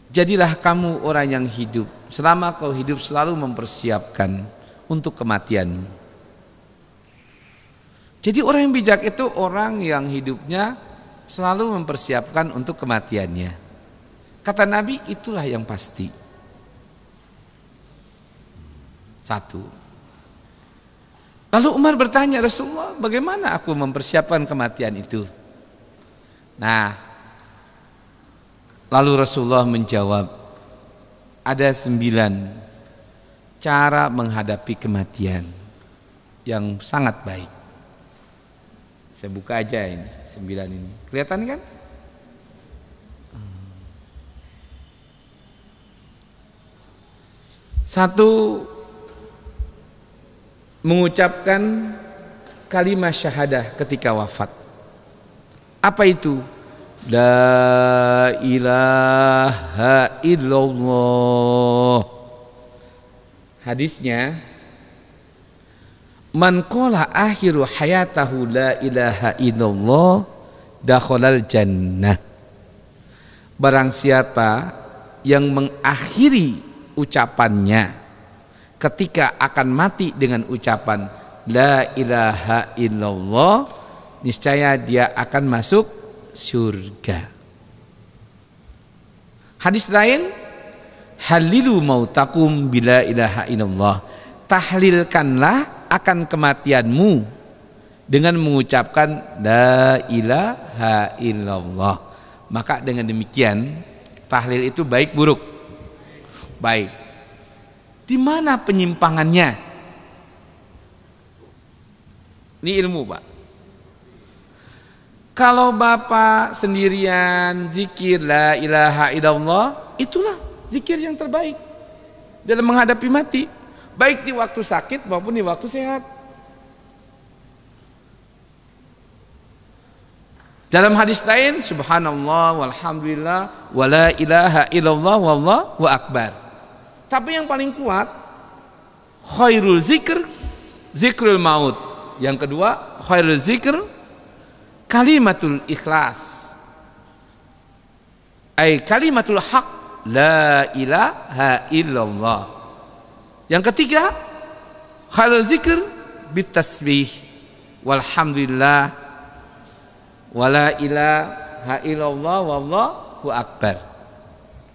Speaker 1: jadilah kamu orang yang hidup selama kau hidup selalu mempersiapkan untuk kematianmu. Jadi orang yang bijak itu orang yang hidupnya selalu mempersiapkan untuk kematiannya. Kata Nabi, itulah yang pasti. Satu. Lalu Umar bertanya, Rasulullah, bagaimana aku mempersiapkan kematian itu? Nah, lalu Rasulullah menjawab, ada 9 cara menghadapi kematian yang sangat baik. Saya buka aja ini. 9 ini. Kelihatan kan? Satu, mengucapkan kalimat syahadah ketika wafat. Apa itu? La ilaha illallah. Hadisnya, man qala akhiru hayatahu la ilaha illallah dakhalal jannah. Barang siapa yang mengakhiri ucapannya ketika akan mati dengan ucapan la ilaha illallah, niscaya dia akan masuk surga. Hadis lain, halilu mautakum bila ilaha illallah. Tahlilkanlah akan kematianmu dengan mengucapkan la ilaha illallah. Maka dengan demikian tahlil itu baik buruk? Baik. Di mana penyimpangannya? Ini ilmu, Pak. Kalau Bapak sendirian zikir la ilaha illallah, itulah zikir yang terbaik dalam menghadapi mati, baik di waktu sakit maupun di waktu sehat. Dalam hadis lain, subhanallah walhamdulillah wala ilaha illallah wallahu akbar. Tapi yang paling kuat, khairul zikr zikrul maut. Yang kedua, khairul zikr kalimatul ikhlas, ay kalimatul haq la ilaha illallah. Yang ketiga, khairul zikr bitasbih walhamdulillah wala ilaha illallah wallahu akbar.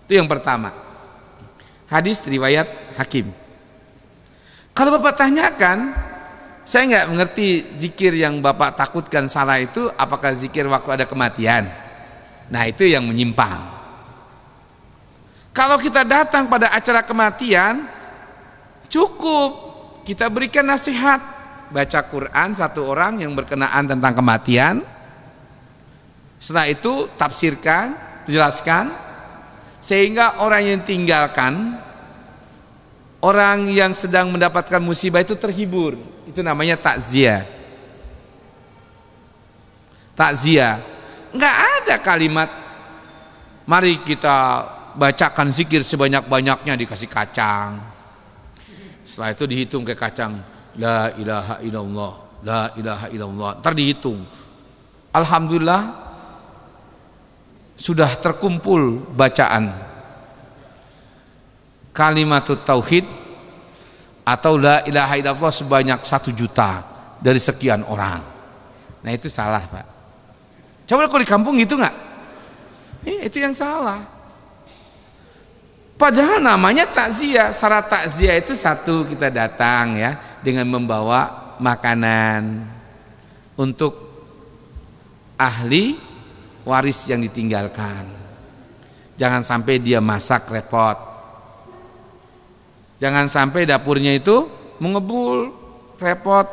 Speaker 1: Itu yang pertama. Hadis riwayat Hakim. Kalau Bapak tanyakan, saya nggak mengerti zikir yang Bapak takutkan salah itu apakah zikir waktu ada kematian. Nah, itu yang menyimpang. Kalau kita datang pada acara kematian, cukup kita berikan nasihat, baca Quran satu orang yang berkenaan tentang kematian. Setelah itu tafsirkan, jelaskan, sehingga orang yang tinggalkan, orang yang sedang mendapatkan musibah itu terhibur. Itu namanya takziah. Takziah. Enggak ada kalimat mari kita bacakan zikir sebanyak-banyaknya dikasih kacang. Setelah itu dihitung ke kacang, la ilaha illallah, la ilaha illallah. Ntar dihitung. Alhamdulillah sudah terkumpul bacaan kalimatut tauhid atau la ilaha illallah sebanyak 1 juta dari sekian orang. Nah, itu salah, Pak. Coba kalau di kampung gitu nggak? Itu yang salah. Padahal namanya takziah. Syarat takziah itu satu, kita datang ya dengan membawa makanan untuk ahli waris yang ditinggalkan. Jangan sampai dia masak repot. Jangan sampai dapurnya itu mengebul, repot.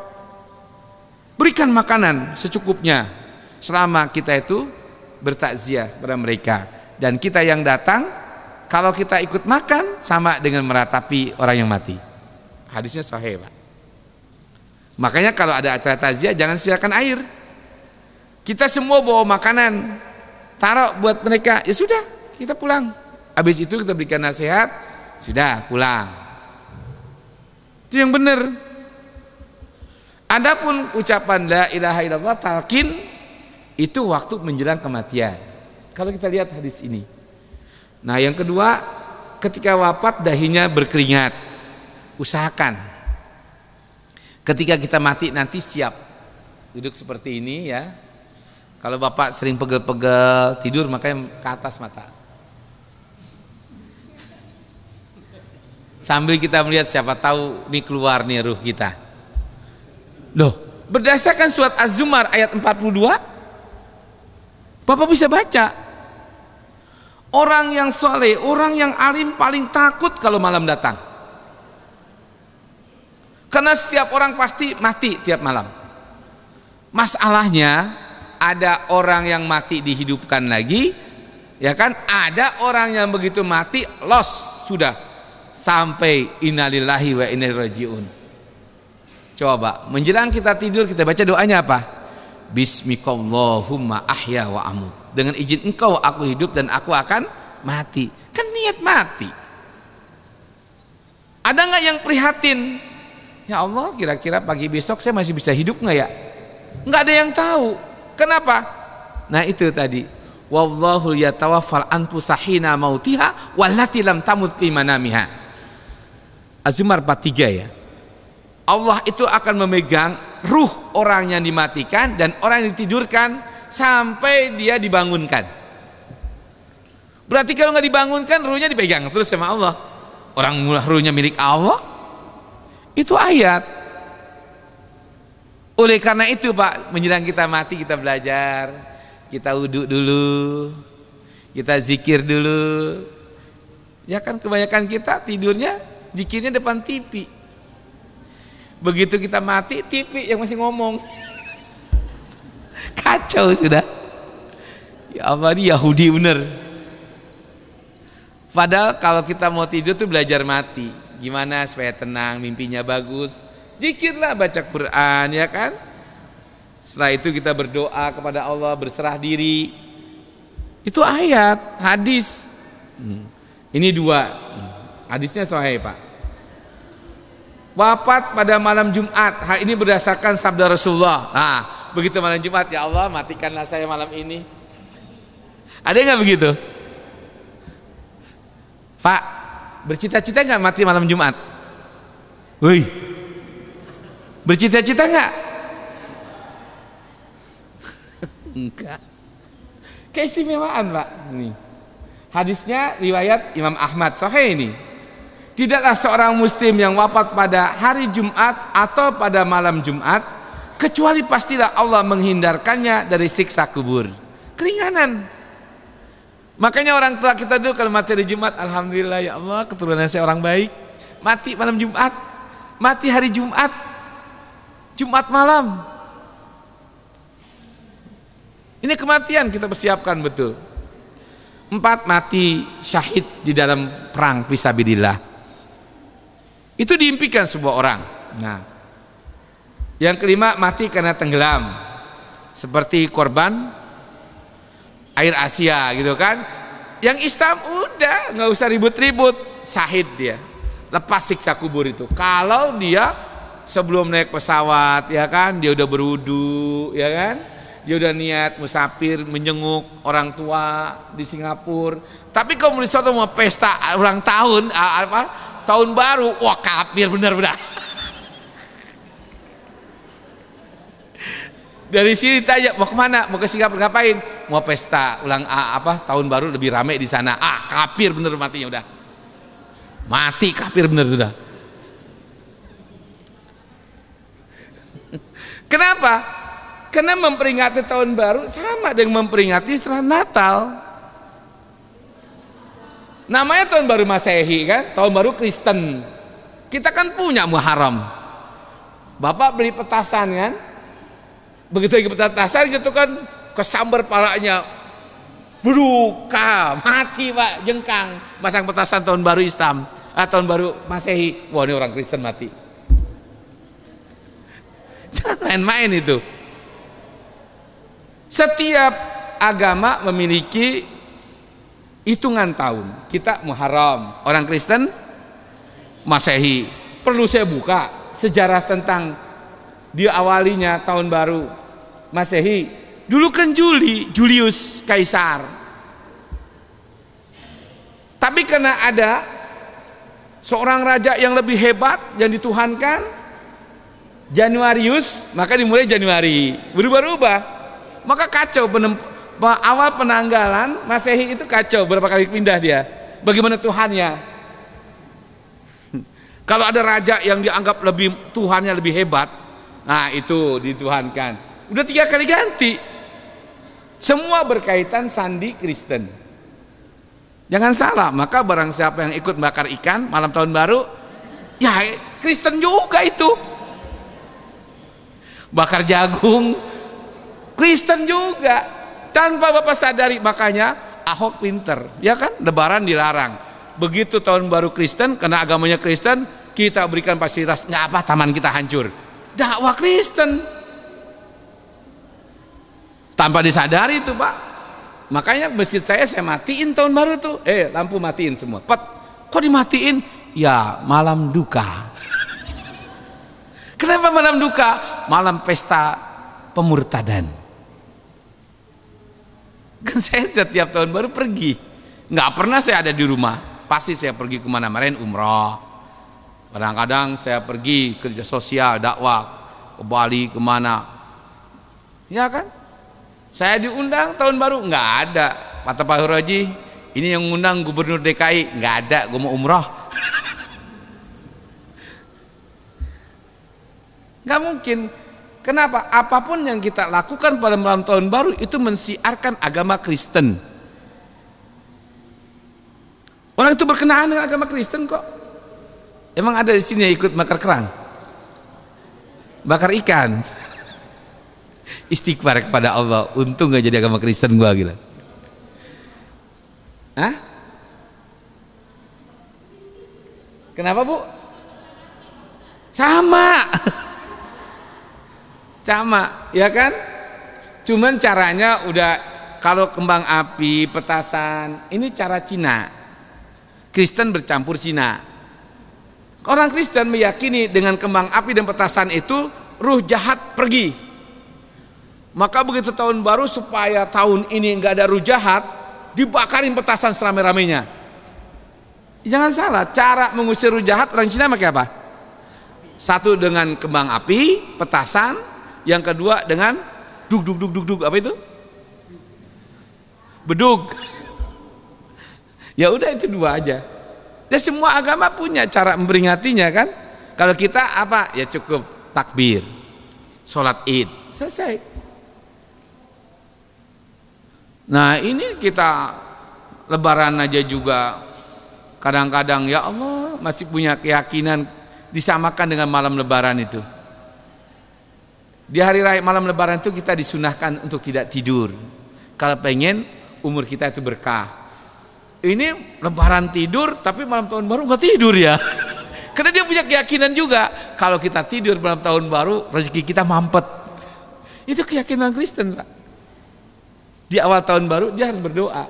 Speaker 1: Berikan makanan secukupnya selama kita itu bertakziah pada mereka. Dan kita yang datang, kalau kita ikut makan sama dengan meratapi orang yang mati. Hadisnya sahih, Pak. Makanya kalau ada acara takziah jangan sediakan air. Kita semua bawa makanan, taruh buat mereka. Ya sudah, kita pulang. Habis itu kita berikan nasihat, sudah pulang. Itu yang benar. Adapun ucapan la ilaha illallah talqin itu waktu menjelang kematian. Kalau kita lihat hadis ini. Nah, yang kedua, ketika wafat dahinya berkeringat. Usahakan ketika kita mati nanti siap duduk seperti ini ya. Kalau Bapak sering pegel-pegel tidur makanya ke atas mata. Sambil kita melihat siapa tahu nih keluar nih ruh kita. Loh, berdasarkan surat Az-Zumar ayat 42, Bapak bisa baca. Orang yang soleh, orang yang alim paling takut kalau malam datang. Karena setiap orang pasti mati tiap malam. Masalahnya
Speaker 2: ada orang yang mati dihidupkan lagi, ya kan? Ada orang yang begitu mati lost sudah sampai innalillahi wa inna ilaihi rajiun. Coba menjelang kita tidur kita baca doanya apa? Bismikallahumma ahya wa amut. Dengan izin engkau aku hidup dan aku akan mati. Kan niat mati. Ada nggak yang prihatin? Ya Allah, kira-kira pagi besok saya masih bisa hidup nggak ya? Nggak ada yang tahu. Kenapa? Nah itu tadi. Wallahu yatawaffal anfusa hina mautiha wallati lam tamut fi manamiha. Az-Zumar 43 ya. Allah itu akan memegang ruh orang yang dimatikan dan orang yang ditidurkan sampai dia dibangunkan. Berarti kalau nggak dibangunkan ruhnya dipegang terus sama Allah. Orang ruhnya milik Allah. Itu ayat. Oleh karena itu Pak, menjelang kita mati kita belajar, kita wudhu dulu, kita zikir dulu. Ya kan kebanyakan kita tidurnya zikirnya depan TV. Begitu kita mati, TV yang masih ngomong. Kacau sudah. Ya Allah, ini Yahudi bener. Padahal kalau kita mau tidur tuh belajar mati. Gimana supaya tenang, mimpinya bagus. Zikirlah, baca Quran, ya kan? Setelah itu kita berdoa kepada Allah, berserah diri. Itu ayat, hadis. Ini dua. Hadisnya sahih, Pak. Wafat pada malam Jumat. Hal ini berdasarkan sabda Rasulullah. Nah, begitu malam Jumat, ya Allah matikanlah saya malam ini. Ada nggak begitu? Pak, bercita-cita nggak mati malam Jumat? Woi, bercita-cita nggak? Enggak. Keistimewaan Pak. Nih. Hadisnya riwayat Imam Ahmad, sahih ini. Tidaklah seorang muslim yang wafat pada hari Jumat atau pada malam Jumat kecuali pastilah Allah menghindarkannya dari siksa kubur. Keringanan. Makanya orang tua kita dulu kalau mati hari Jumat, alhamdulillah ya Allah keturunan saya orang baik. Mati malam Jumat, mati hari Jumat, Jumat malam. Ini kematian kita persiapkan betul. 4, mati syahid di dalam perang fisabilillah. Itu diimpikan sebuah orang. Nah, yang kelima, mati karena tenggelam, seperti korban air Asia gitu kan. Yang Islam udah nggak usah ribut-ribut, syahid dia, lepas siksa kubur itu. Kalau dia sebelum naik pesawat, ya kan, dia udah berwudu, ya kan, dia udah niat musafir menjenguk orang tua di Singapura. Tapi kalau di suatu mau pesta ulang tahun, tahun baru, wah kafir benar-benar. Dari sini tanya mau kemana, mau ke Singapura ngapain? Mau pesta ulang tahun baru lebih ramai di sana. Kafir bener matinya udah. Mati kafir bener sudah. Kenapa? Karena memperingati tahun baru sama dengan memperingati setelah Natal. Namanya tahun baru Masehi kan, tahun baru Kristen. Kita kan punya Muharram. Bapak beli petasan kan? Begitu lagi petasan gitu kan, kesambar palanya, buka, mati Pak, jengkang. Masang petasan tahun baru Islam, tahun baru Masehi. Wah ini orang Kristen mati. Jangan main-main itu. Setiap agama memiliki hitungan tahun. Kita Muharram, orang Kristen Masehi. Perlu saya buka sejarah tentang dia awalinya tahun baru Masehi. Dulu kan Julius Kaisar. Tapi karena ada seorang raja yang lebih hebat yang dituhankan, Januarius, maka dimulai Januari. Berubah-ubah. Maka kacau awal penanggalan Masehi itu kacau, berapa kali pindah dia. Bagaimana Tuhannya? Kalau ada raja yang dianggap Tuhannya lebih hebat, nah itu dituhankan. Udah 3 kali ganti. Semua berkaitan sandi Kristen. Jangan salah, maka barang siapa yang ikut bakar ikan malam tahun baru, ya Kristen juga itu. Bakar jagung, Kristen juga tanpa Bapak sadari. Makanya Ahok pinter, ya kan? Lebaran dilarang. Begitu tahun baru Kristen, karena agamanya Kristen, kita berikan fasilitas. Nggak apa, taman kita hancur. Dakwah Kristen. Tanpa disadari itu Pak. Makanya masjid saya matiin tahun baru tuh. Lampu matiin semua. Pet. Kok dimatiin? Ya malam duka. Kenapa malam duka? Malam pesta pemurtadan. Kan saya setiap tahun baru pergi, nggak pernah saya ada di rumah, pasti saya pergi kemana, kemarin umroh, kadang-kadang saya pergi kerja sosial, dakwah, ke Bali, kemana, ya kan? Saya diundang tahun baru, nggak ada, kata Pak Haji, ini yang ngundang Gubernur DKI, nggak ada, gue mau umroh. Nggak mungkin. Kenapa? Apapun yang kita lakukan pada malam tahun baru itu mensiarkan agama Kristen. Orang itu berkenaan dengan agama Kristen kok. Emang ada di sini yang ikut bakar kerang, bakar ikan, istighfar kepada Allah. Untung gak jadi agama Kristen gua gila. Hah? Kenapa Bu? Sama. Sama, ya kan? Cuman caranya udah, kalau kembang api, petasan, ini cara Cina. Kristen bercampur Cina. Orang Kristen meyakini dengan kembang api dan petasan itu ruh jahat pergi. Maka begitu tahun baru, supaya tahun ini nggak ada ruh jahat, dibakarin petasan serame-ramenya. Jangan salah, cara mengusir ruh jahat orang Cina pakai apa? Satu dengan kembang api, petasan. Yang kedua dengan duk apa itu? Bedug. Ya udah, itu dua aja. Ya semua agama punya cara memperingatinya kan. Kalau kita apa? Ya cukup takbir, sholat Id, selesai. Nah ini kita Lebaran aja juga kadang-kadang ya Allah masih punya keyakinan disamakan dengan malam Lebaran itu. Di hari raya malam Lebaran itu kita disunahkan untuk tidak tidur. Kalau pengen umur kita itu berkah. Ini Lebaran tidur, tapi malam tahun baru nggak tidur ya. Karena dia punya keyakinan juga. Kalau kita tidur malam tahun baru, rezeki kita mampet. Itu keyakinan Kristen Pak. Di awal tahun baru dia harus berdoa.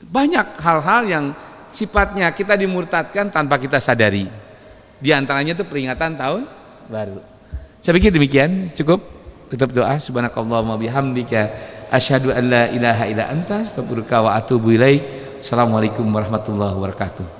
Speaker 2: Banyak hal-hal yang sifatnya kita dimurtadkan tanpa kita sadari. Di antaranya itu peringatan tahun baru. Saya pikir demikian, cukup. Tutup doa. Subhanakallahumma bihamdika asyhadu an la ilaha illa anta astaghfiruka wa atubu ilaik. Assalamualaikum warahmatullahi wabarakatuh.